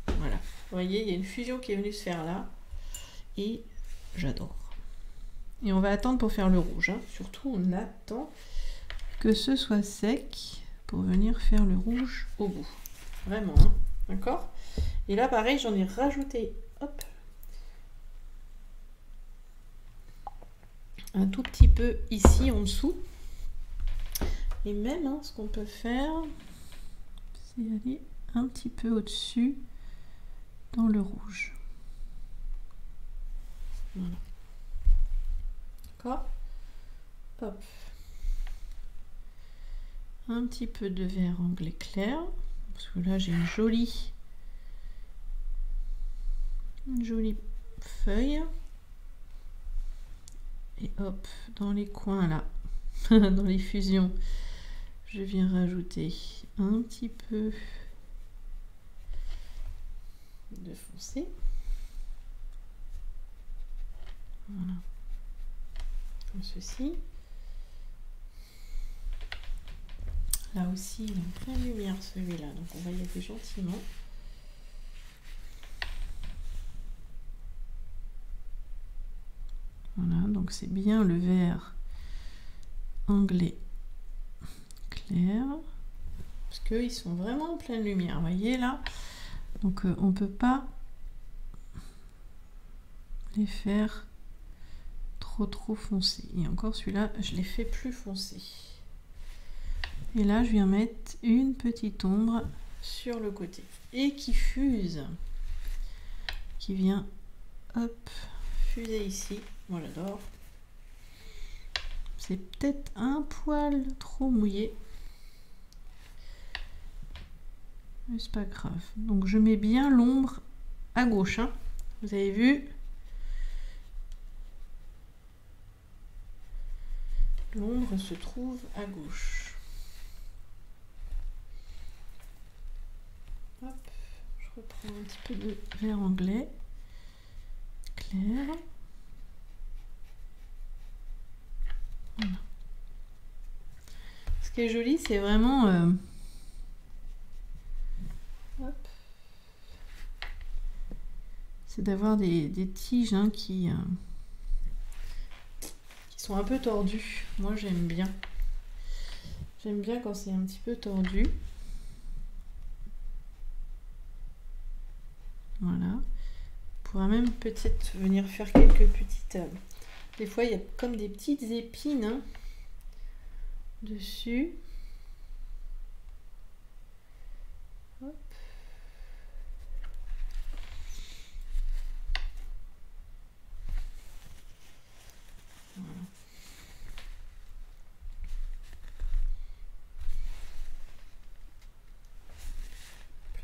Speaker 1: Voilà. Vous voyez, il y a une fusion qui est venue se faire là. Et j'adore. Et on va attendre pour faire le rouge. Hein. Surtout, on attend que ce soit sec pour venir faire le rouge au bout. Vraiment. Hein. D'accord? Et là, pareil, j'en ai rajouté. Hop. Un tout petit peu ici en dessous. Et même hein, ce qu'on peut faire, c'est aller un petit peu au-dessus dans le rouge. Voilà. D'accord? Hop. Un petit peu de vert anglais clair. Parce que là, j'ai une jolie feuille. Et hop, dans les coins là, dans les fusions, je viens rajouter un petit peu de foncé. Voilà. Comme ceci. Là aussi, il est en pleine lumière celui-là, donc on va y aller gentiment. donc c'est bien le vert anglais clair, parce qu'ils sont vraiment en pleine lumière, vous voyez là. Donc on peut pas les faire trop foncé. Et encore celui-là, je l'ai fait plus foncé. Et là, je viens mettre une petite ombre sur le côté et qui fuse, qui vient, hop, fuser ici. Moi, j'adore. C'est peut-être un poil trop mouillé, mais c'est pas grave. Donc, je mets bien l'ombre à gauche. Hein. Vous avez vu? L'ombre se trouve à gauche. Hop, je reprends un petit peu de vert anglais clair. Voilà. Ce qui est joli, c'est vraiment c'est d'avoir des tiges hein, qui sont un peu tordues. Moi, j'aime bien. J'aime bien quand c'est un petit peu tordu. Voilà. On pourra même peut-être venir faire quelques petites... des fois, il y a comme des petites épines hein, dessus. Hop.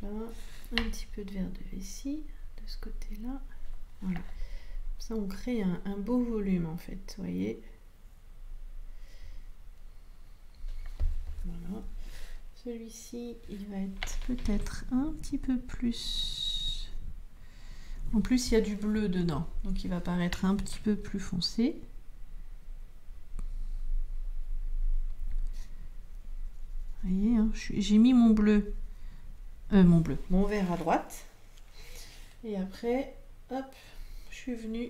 Speaker 1: Voilà. Un petit peu de verre de vessie de ce côté là, voilà. Ça on crée un beau volume en fait, vous voyez. Voilà, celui-ci il va être peut-être un petit peu plus, en plus il y a du bleu dedans donc il va paraître un petit peu plus foncé. Vous voyez hein, j'ai mis mon bleu. Mon vert à droite. Et après, hop, je suis venue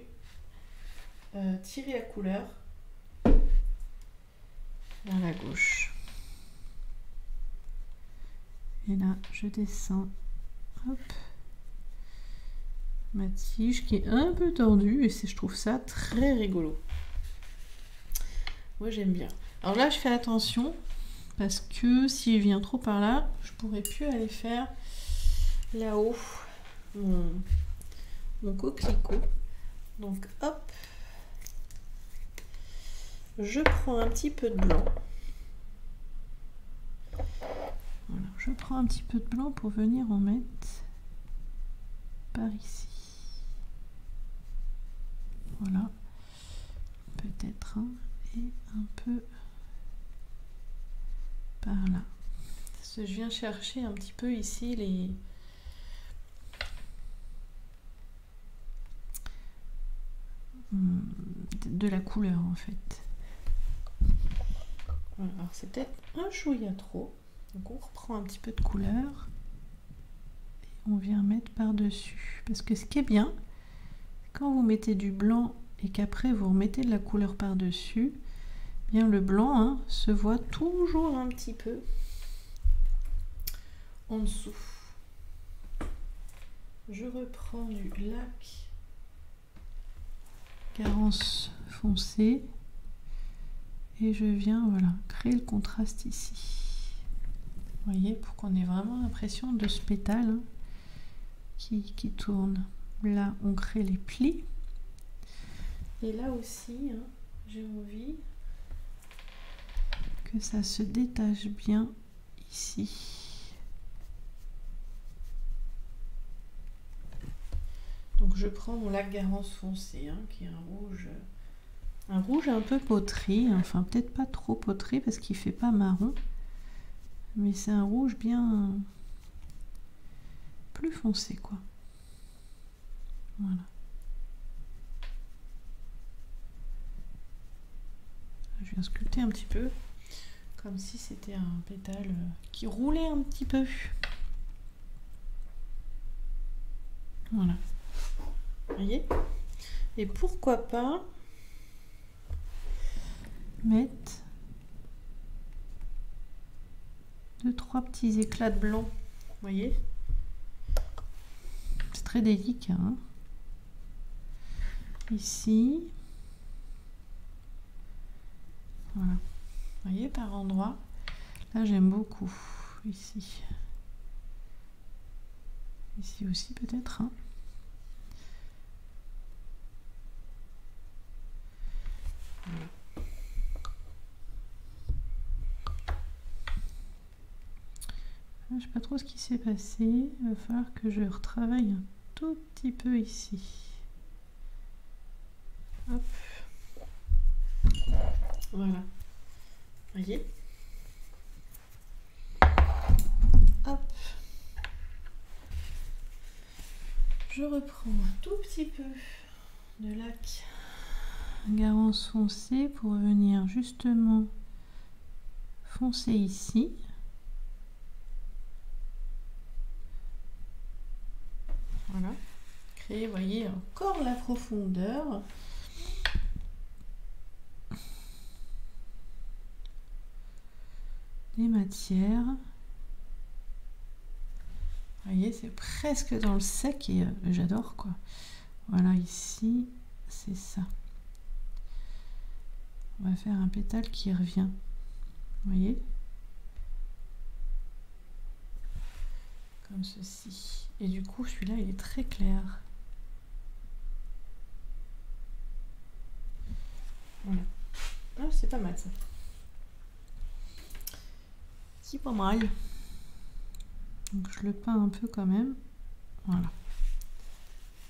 Speaker 1: tirer la couleur vers la gauche. Et là, je descends, hop, ma tige qui est un peu tordue et je trouve ça très rigolo. Moi, j'aime bien. Alors là, je fais attention. Parce que s'il vient trop par là, je pourrais plus aller faire là-haut mon coquelicot. Donc hop, je prends un petit peu de blanc. Voilà, je prends un petit peu de blanc pour venir en mettre par ici. Voilà, peut-être un et un peu par là. Parce que je viens chercher un petit peu ici les de la couleur en fait. Voilà, alors c'est peut-être un chouïa trop. Donc on reprend un petit peu de couleur et on vient mettre par-dessus. Parce que ce qui est bien, quand vous mettez du blanc et qu'après vous remettez de la couleur par-dessus, bien le blanc hein, se voit toujours un petit peu en dessous. Je reprends du lac Garance foncé et je viens voilà créer le contraste ici. Vous voyez, pour qu'on ait vraiment l'impression de ce pétale hein, qui tourne. Là, on crée les plis. Et là aussi, hein, j'ai envie que ça se détache bien ici. Donc je prends mon lac Garance foncé, hein, qui est un rouge un peu poterie, enfin peut-être pas trop poterie parce qu'il fait pas marron, mais c'est un rouge bien plus foncé quoi. Voilà. Je viens sculpter un petit peu, comme si c'était un pétale qui roulait un petit peu. Voilà. Vous voyez? Et pourquoi pas mettre 2-3 petits éclats de blanc. Vous voyez? C'est très délicat, hein. Ici. Voilà. Vous voyez, par endroit. Là, j'aime beaucoup. Ici. Ici aussi, peut-être, hein. Voilà. Je ne sais pas trop ce qui s'est passé. Il va falloir que je retravaille un tout petit peu ici. Hop. Voilà. Voyez? Hop. Je reprends un tout petit peu de lac Garance foncé pour venir justement foncer ici. Voilà. Créer, vous voyez, encore la profondeur. Des matières. Vous voyez, c'est presque dans le sec et j'adore quoi. Voilà, ici, c'est ça. On va faire un pétale qui revient. Vous voyez? Comme ceci. Et du coup, celui-là, il est très clair. Voilà. Ah, c'est pas mal ça. C'est pas mal. Donc je le peins un peu quand même. Voilà.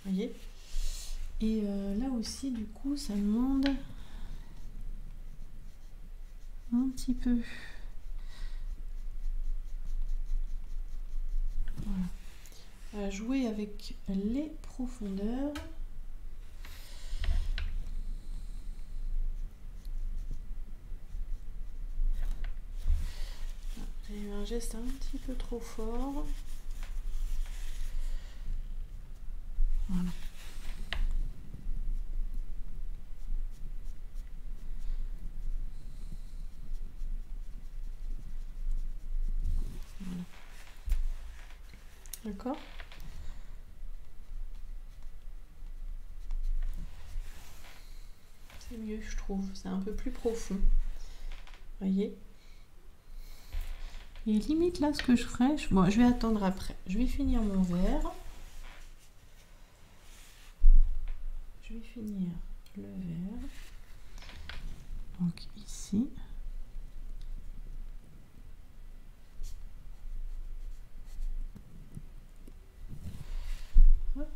Speaker 1: Vous voyez? Et là aussi, du coup, ça demande un petit peu. Voilà. À jouer avec les profondeurs. J'ai eu un geste un petit peu trop fort. Voilà. Voilà. D'accord? C'est mieux, je trouve. C'est un peu plus profond. Vous voyez? Et limite là, ce que je ferai, bon, je vais attendre après. Je vais finir mon verre. Je vais finir le verre. Donc ici. Hop.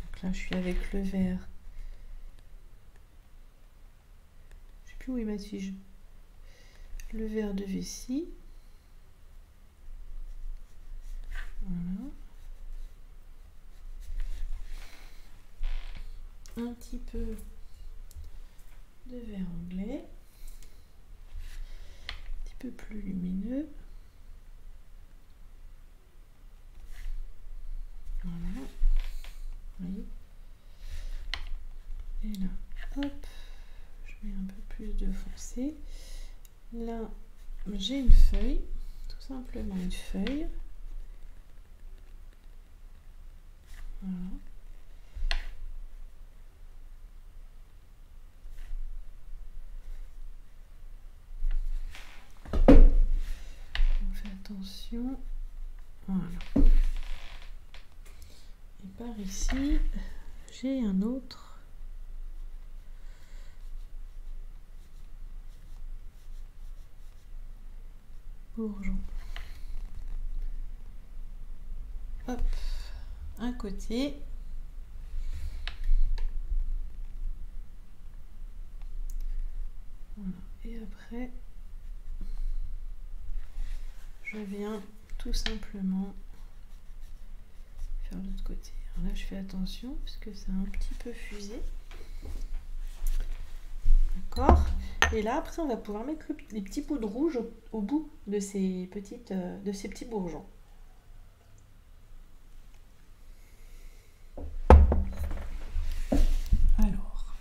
Speaker 1: Donc là, je suis avec le verre. Je sais plus où est ma tige. Le verre de vessie. Voilà. Un petit peu de verre anglais. Un petit peu plus lumineux. Voilà. Vous voyez? Et là, hop, je mets un peu plus de foncé. Là, j'ai une feuille, tout simplement une feuille. Voilà. On fait attention. Voilà. Et par ici, j'ai un autre. Bourgeon. Hop, un côté. Voilà. Et après, je viens tout simplement faire l'autre côté. Alors là, je fais attention parce que c'est un petit peu fusé. D'accord. Et là, après, on va pouvoir mettre les petits bouts de rouge au bout de ces petits bourgeons. Alors,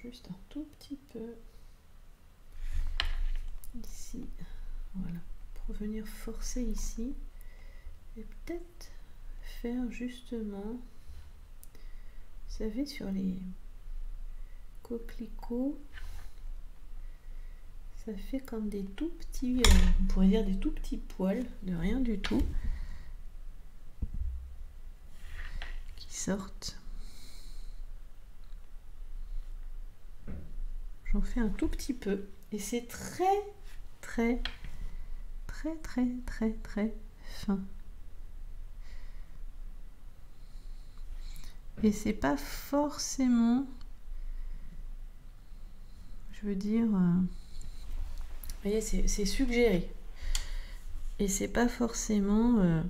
Speaker 1: juste un tout petit peu ici, voilà, pour venir forcer ici et peut-être faire justement, vous savez, sur les coquelicots, ça fait comme des tout petits, on pourrait dire des tout petits poils de rien du tout qui sortent. J'en fais un tout petit peu et c'est très fin. Et c'est pas forcément, je veux dire, vous voyez, c'est suggéré. Et c'est pas forcément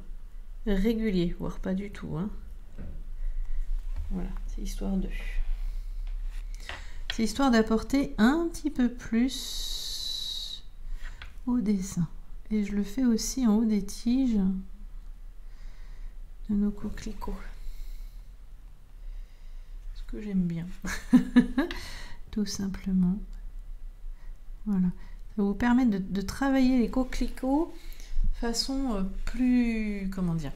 Speaker 1: régulier, voire pas du tout. Hein. Voilà, c'est histoire de... C'est histoire d'apporter un petit peu plus au dessin. Et je le fais aussi en haut des tiges de nos coquelicots. Ce que j'aime bien. Tout simplement. Voilà. Ça va vous permettre de travailler les coquelicots de façon plus... Comment dire ?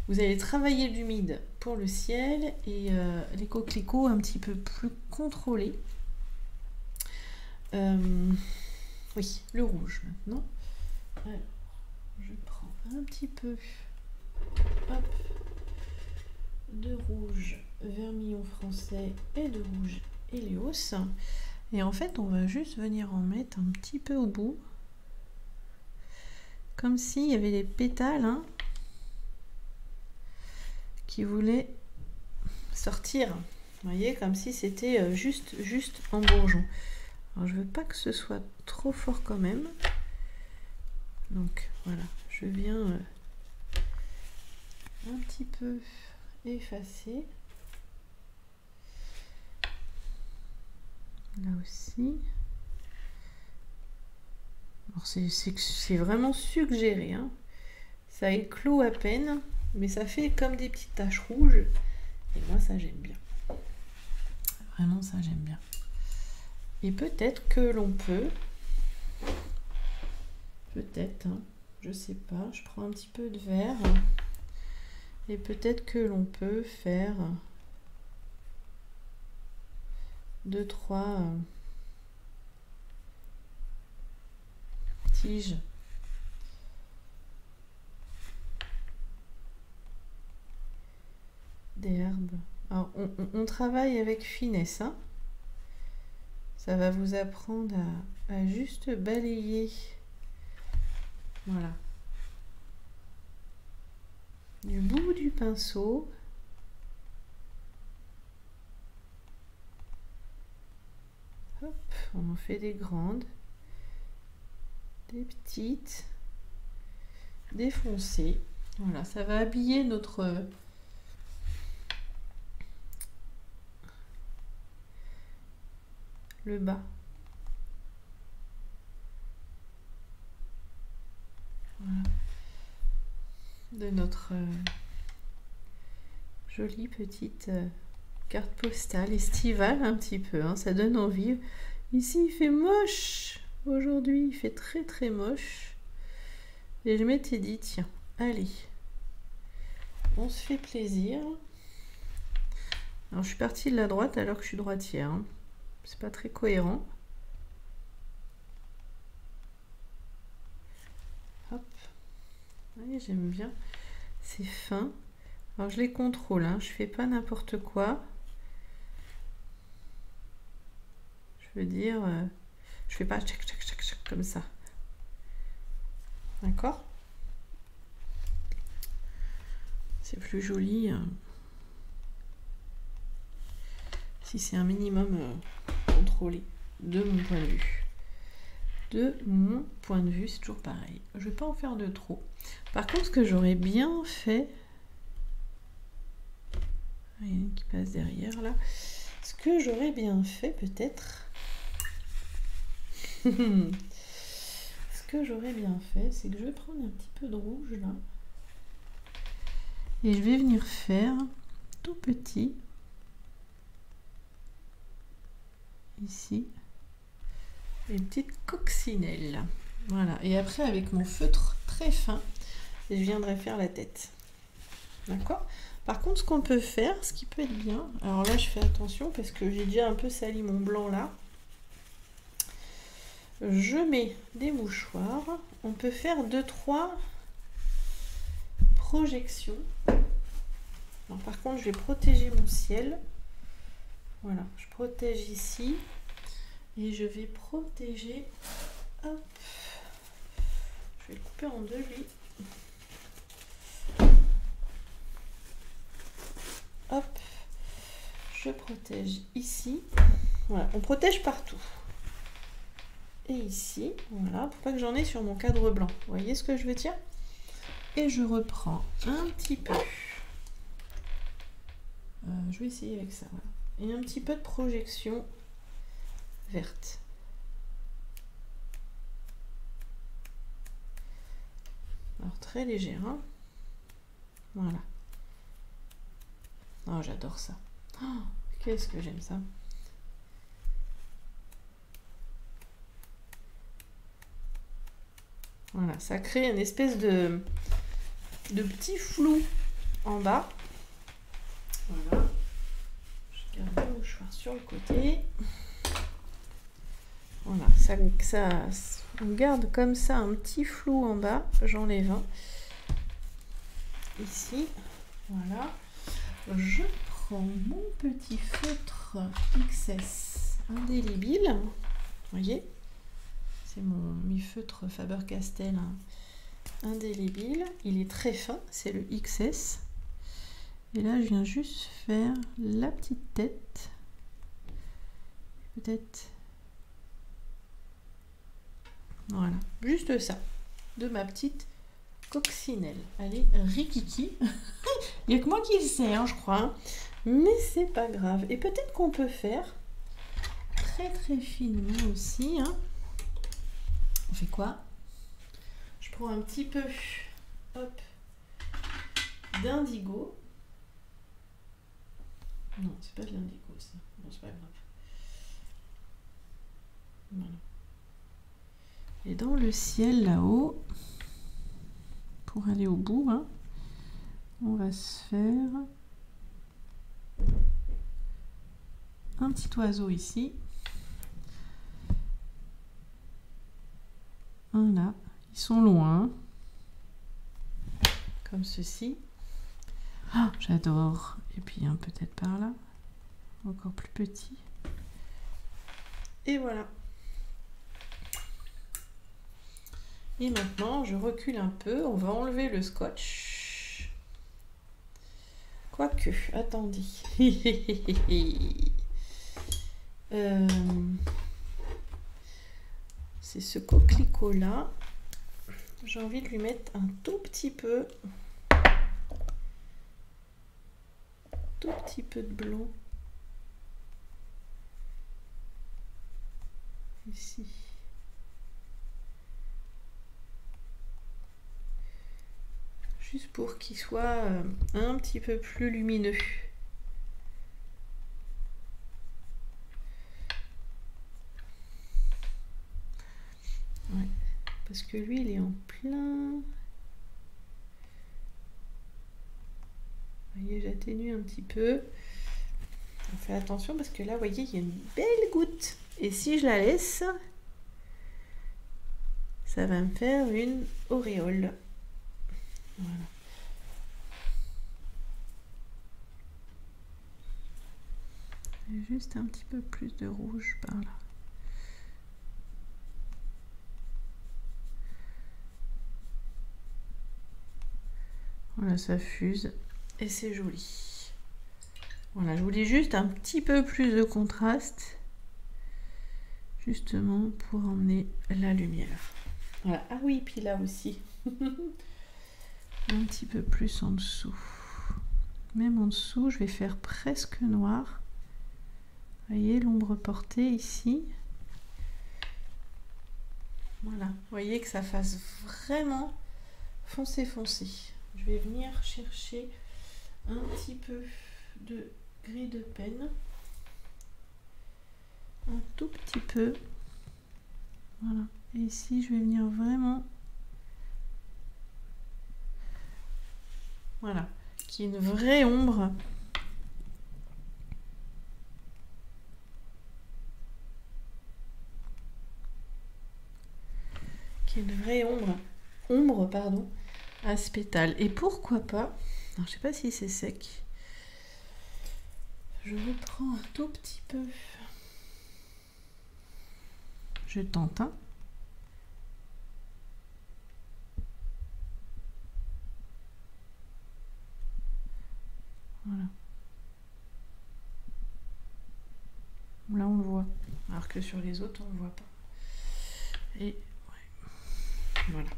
Speaker 1: Vous allez travailler l'humide pour le ciel et les coquelicots un petit peu plus contrôlés. Oui, le rouge maintenant. Alors, je prends un petit peu hop, de rouge vermillon français et de rouge Hélios. Et en fait, on va juste venir en mettre un petit peu au bout. Comme s'il y avait des pétales hein, qui voulaient sortir. Vous voyez, comme si c'était juste en bourgeon. Alors, je veux pas que ce soit trop fort quand même. Donc, voilà, je viens un petit peu effacer. Là aussi. Alors, c'est vraiment suggéré. Hein. Ça éclot à peine, mais ça fait comme des petites taches rouges. Et moi, ça, j'aime bien. Vraiment, ça, j'aime bien. Et peut-être que l'on peut, peut-être, hein, je sais pas, je prends un petit peu de vert et peut-être que l'on peut faire 2-3 tiges d'herbe. Alors on travaille avec finesse, hein. Ça va vous apprendre à juste balayer. Voilà. Du bout du pinceau. Hop, on en fait des grandes, des petites, des foncées. Voilà, ça va habiller notre... le bas. Voilà. De notre jolie petite carte postale estivale un petit peu, hein, ça donne envie. Ici il fait moche, aujourd'hui il fait très moche. Et je m'étais dit, tiens, allez, on se fait plaisir. Alors je suis partie de la droite alors que je suis droitière. Hein. C'est pas très cohérent. Hop. Oui, j'aime bien. C'est fin. Alors je les contrôle, hein. Je fais pas n'importe quoi. Je veux dire, je fais pas tchac comme ça. D'accord? C'est plus joli. Si c'est un minimum contrôlé, de mon point de vue. De mon point de vue, c'est toujours pareil. Je vais pas en faire de trop. Par contre, ce que j'aurais bien fait, il y en a une qui passe derrière là. Ce que j'aurais bien fait peut-être, ce que j'aurais bien fait, c'est que je vais prendre un petit peu de rouge là et je vais venir faire tout petit ici. Une petite coccinelle. Voilà. Et après, avec mon feutre très fin, je viendrai faire la tête. D'accord? Par contre, ce qu'on peut faire, ce qui peut être bien, alors là, je fais attention parce que j'ai déjà un peu sali mon blanc là. Je mets des mouchoirs. On peut faire 2-3 projections. Alors, par contre, je vais protéger mon ciel. Voilà, je protège ici. Et je vais protéger. Hop. Je vais le couper en deux, lui. Hop. Je protège ici. Voilà, on protège partout. Et ici, voilà, pour pas que j'en ai sur mon cadre blanc. Vous voyez ce que je veux dire? Et je reprends un petit peu. Je vais essayer avec ça. Voilà. Et un petit peu de projection verte. Alors très légère, hein. Voilà. Oh, j'adore ça. Oh, qu'est-ce que j'aime ça. Voilà, ça crée une espèce de petit flou en bas. Voilà. Je garde le mouchoir sur le côté. Voilà, on garde comme ça un petit flou en bas. J'enlève un. Ici, voilà. Je prends mon petit feutre XS indélébile. Vous voyez? C'est mes feutres Faber-Castell indélébile. Il est très fin, c'est le XS. Et là, je viens juste faire la petite tête. Peut-être. Voilà, juste ça. De ma petite coccinelle. Allez, rikiki. Il n'y a que moi qui le sais, hein, je crois. Hein. Mais c'est pas grave. Et peut-être qu'on peut faire très très finement aussi. Hein. On fait quoi? Je prends un petit peu d'indigo. Non, c'est pas de l'indigo ça. Bon, c'est pas grave. Voilà. Et dans le ciel là-haut, pour aller au bout, hein, on va se faire un petit oiseau ici. Voilà, ils sont loin, comme ceci. Ah, j'adore. Et puis un peut-être par là, encore plus petit. Et voilà. Et maintenant, je recule un peu. On va enlever le scotch. Quoique, attendez. C'est ce coquelicot-là. J'ai envie de lui mettre un tout petit peu de blanc. Ici. Juste pour qu'il soit un petit peu plus lumineux. Ouais, parce que lui, il est en plein. Vous voyez, j'atténue un petit peu. On fait attention parce que là, vous voyez, il y a une belle goutte. Et si je la laisse, ça va me faire une auréole. Voilà. Et juste un petit peu plus de rouge par là. Voilà, ça fuse et c'est joli. Voilà, je voulais juste un petit peu plus de contraste, justement pour emmener la lumière. Voilà. Ah oui, puis là aussi. Un petit peu plus en dessous. Même en dessous, je vais faire presque noir. Vous voyez l'ombre portée ici. Voilà, vous voyez que ça fasse vraiment foncé. Je vais venir chercher un petit peu de gris de peine. un tout petit peu. Voilà. Et ici, je vais venir vraiment... Voilà. Qui est une vraie ombre. Qui est une vraie ombre, pardon, à ce pétale. Et pourquoi pas, alors, je sais pas si c'est sec, je reprends un tout petit peu, je tente, hein. Voilà. Là on le voit, alors que sur les autres on le voit pas. Et ouais. Voilà.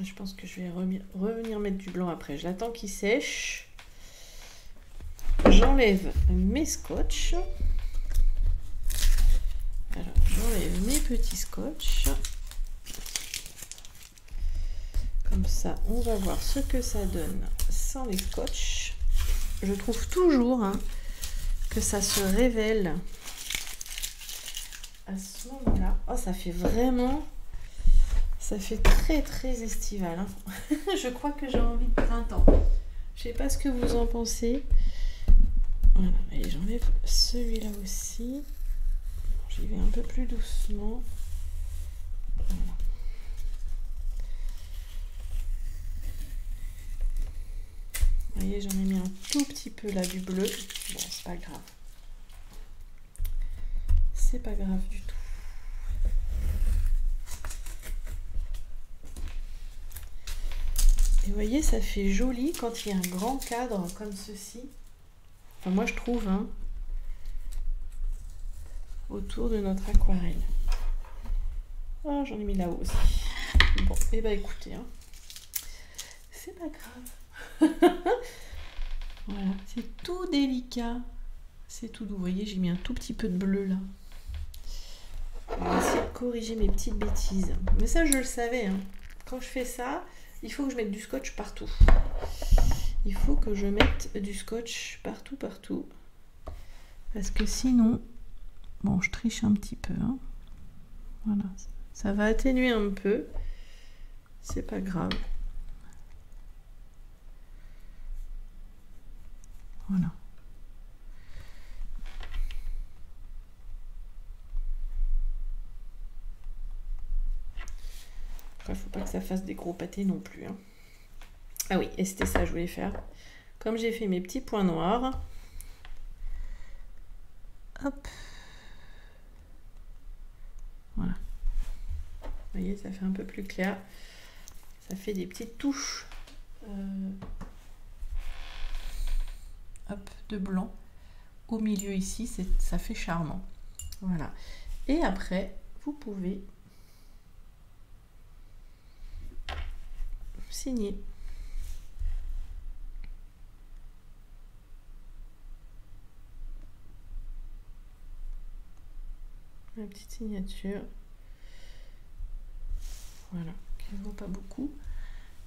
Speaker 1: Je pense que je vais revenir mettre du blanc après. Je l'attends qu'il sèche. J'enlève mes scotch. Alors, j'enlève mes petits scotch. Comme ça, on va voir ce que ça donne sans les scotch. Je trouve toujours que ça se révèle à ce moment-là. Oh, ça fait vraiment... Ça fait très très estival. Hein. Je crois que j'ai envie de printemps. Je sais pas ce que vous en pensez. Voilà, et j'enlève celui-là aussi. J'y vais un peu plus doucement. Voilà. Vous voyez, j'en ai mis un tout petit peu là du bleu. Bon, c'est pas grave. C'est pas grave du tout. Et vous voyez, ça fait joli quand il y a un grand cadre comme ceci. Enfin, moi je trouve, hein, autour de notre aquarelle. Oh, j'en ai mis là-haut aussi. Bon, et bah écoutez, hein, c'est pas grave. Voilà, c'est tout délicat. C'est tout doux. Vous voyez, j'ai mis un tout petit peu de bleu là. On va essayer de corriger mes petites bêtises. Mais ça, je le savais. Hein. Quand je fais ça, il faut que je mette du scotch partout. Il faut que je mette du scotch partout, partout. Parce que sinon... Bon, je triche un petit peu. Hein. Voilà. Ça va atténuer un peu. C'est pas grave. Voilà. Après, faut pas que ça fasse des gros pâtés non plus. Hein. Ah oui, et c'était ça que je voulais faire. Comme j'ai fait mes petits points noirs. Hop. Voilà. Vous voyez, ça fait un peu plus clair. Ça fait des petites touches hop, de blanc au milieu ici. Ça fait charmant. Voilà. Et après, vous pouvez signer. La petite signature. Voilà, qui ne vaut pas beaucoup.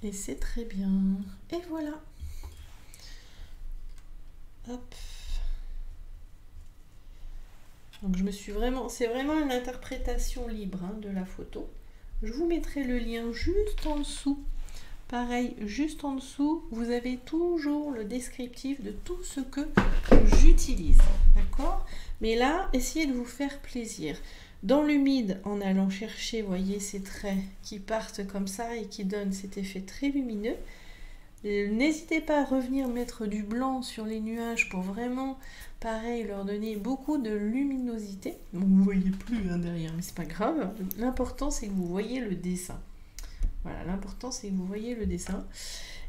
Speaker 1: Et c'est très bien. Et voilà. Hop. Donc je me suis vraiment... C'est vraiment une interprétation libre hein, de la photo. Je vous mettrai le lien juste en dessous. Pareil, juste en dessous, vous avez toujours le descriptif de tout ce que j'utilise. D'accord? Mais là, essayez de vous faire plaisir. Dans l'humide, en allant chercher, vous voyez, ces traits qui partent comme ça et qui donnent cet effet très lumineux. N'hésitez pas à revenir mettre du blanc sur les nuages pour vraiment, pareil, leur donner beaucoup de luminosité. Bon, vous ne voyez plus hein, derrière, mais c'est pas grave. L'important, c'est que vous voyez le dessin. Voilà, l'important, c'est que vous voyez le dessin.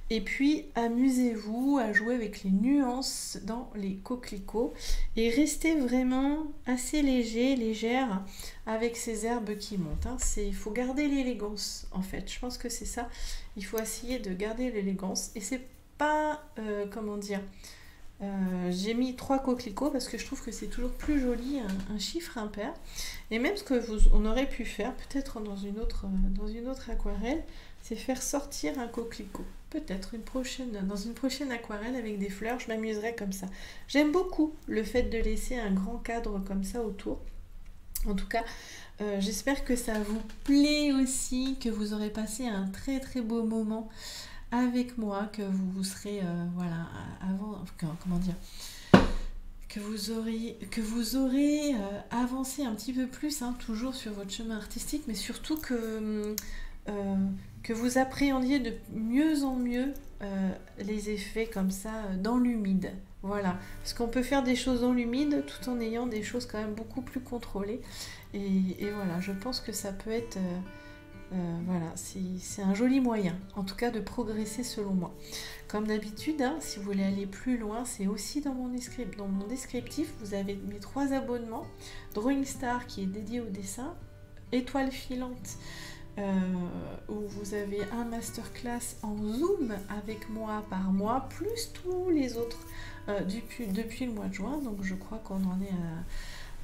Speaker 1: Et puis, amusez-vous à jouer avec les nuances dans les coquelicots. Et restez vraiment assez léger, légère avec ces herbes qui montent. Hein. Il faut garder l'élégance, en fait. Je pense que c'est ça. Il faut essayer de garder l'élégance. Et c'est pas, comment dire, j'ai mis 3 coquelicots parce que je trouve que c'est toujours plus joli, un chiffre impair. Et même ce que on aurait pu faire, peut-être dans une autre aquarelle, c'est faire sortir un coquelicot. Peut-être dans une prochaine aquarelle avec des fleurs, je m'amuserai comme ça. J'aime beaucoup le fait de laisser un grand cadre comme ça autour. En tout cas, j'espère que ça vous plaît aussi, que vous aurez passé un très très beau moment avec moi, que vous serez, voilà, comment dire, que vous aurez avancé un petit peu plus, hein, toujours sur votre chemin artistique, mais surtout que vous appréhendiez de mieux en mieux les effets comme ça dans l'humide. Voilà, parce qu'on peut faire des choses dans l'humide tout en ayant des choses quand même beaucoup plus contrôlées. Et voilà, je pense que ça peut être... voilà, c'est un joli moyen, en tout cas de progresser selon moi. Comme d'habitude, hein, si vous voulez aller plus loin, c'est aussi dans mon descriptif, vous avez mes 3 abonnements. Drawing Star qui est dédié au dessin, Étoile filante, où vous avez un masterclass en Zoom avec moi par mois, plus tous les autres depuis le mois de juin. Donc je crois qu'on en est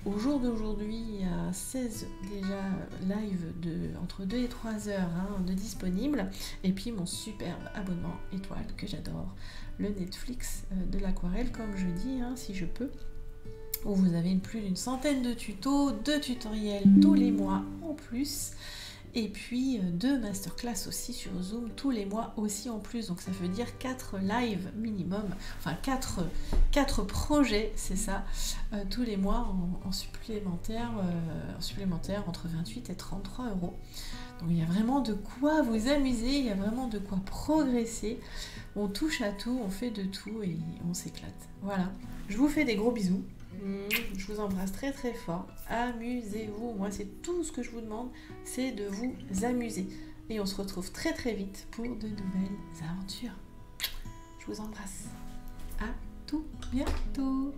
Speaker 1: au jour d'aujourd'hui, il y a 16 déjà live entre 2 et 3 heures de disponibles. Et puis mon superbe abonnement étoile que j'adore, le Netflix de l'aquarelle, comme je dis, hein, si je peux, où vous avez plus d'une centaine de tutos, 2 tutoriels tous les mois en plus. Et puis 2 masterclass aussi sur Zoom tous les mois aussi en plus. Donc ça veut dire 4 lives minimum, enfin 4 projets, c'est ça, tous les mois en supplémentaire entre 28 et 33 euros. Donc il y a vraiment de quoi vous amuser, il y a vraiment de quoi progresser. On touche à tout, on fait de tout et on s'éclate. Voilà, je vous fais des gros bisous. Je vous embrasse très très fort. Amusez-vous. Moi, c'est tout ce que je vous demande, c'est de vous amuser. Et on se retrouve très très vite pour de nouvelles aventures. Je vous embrasse. À tout bientôt.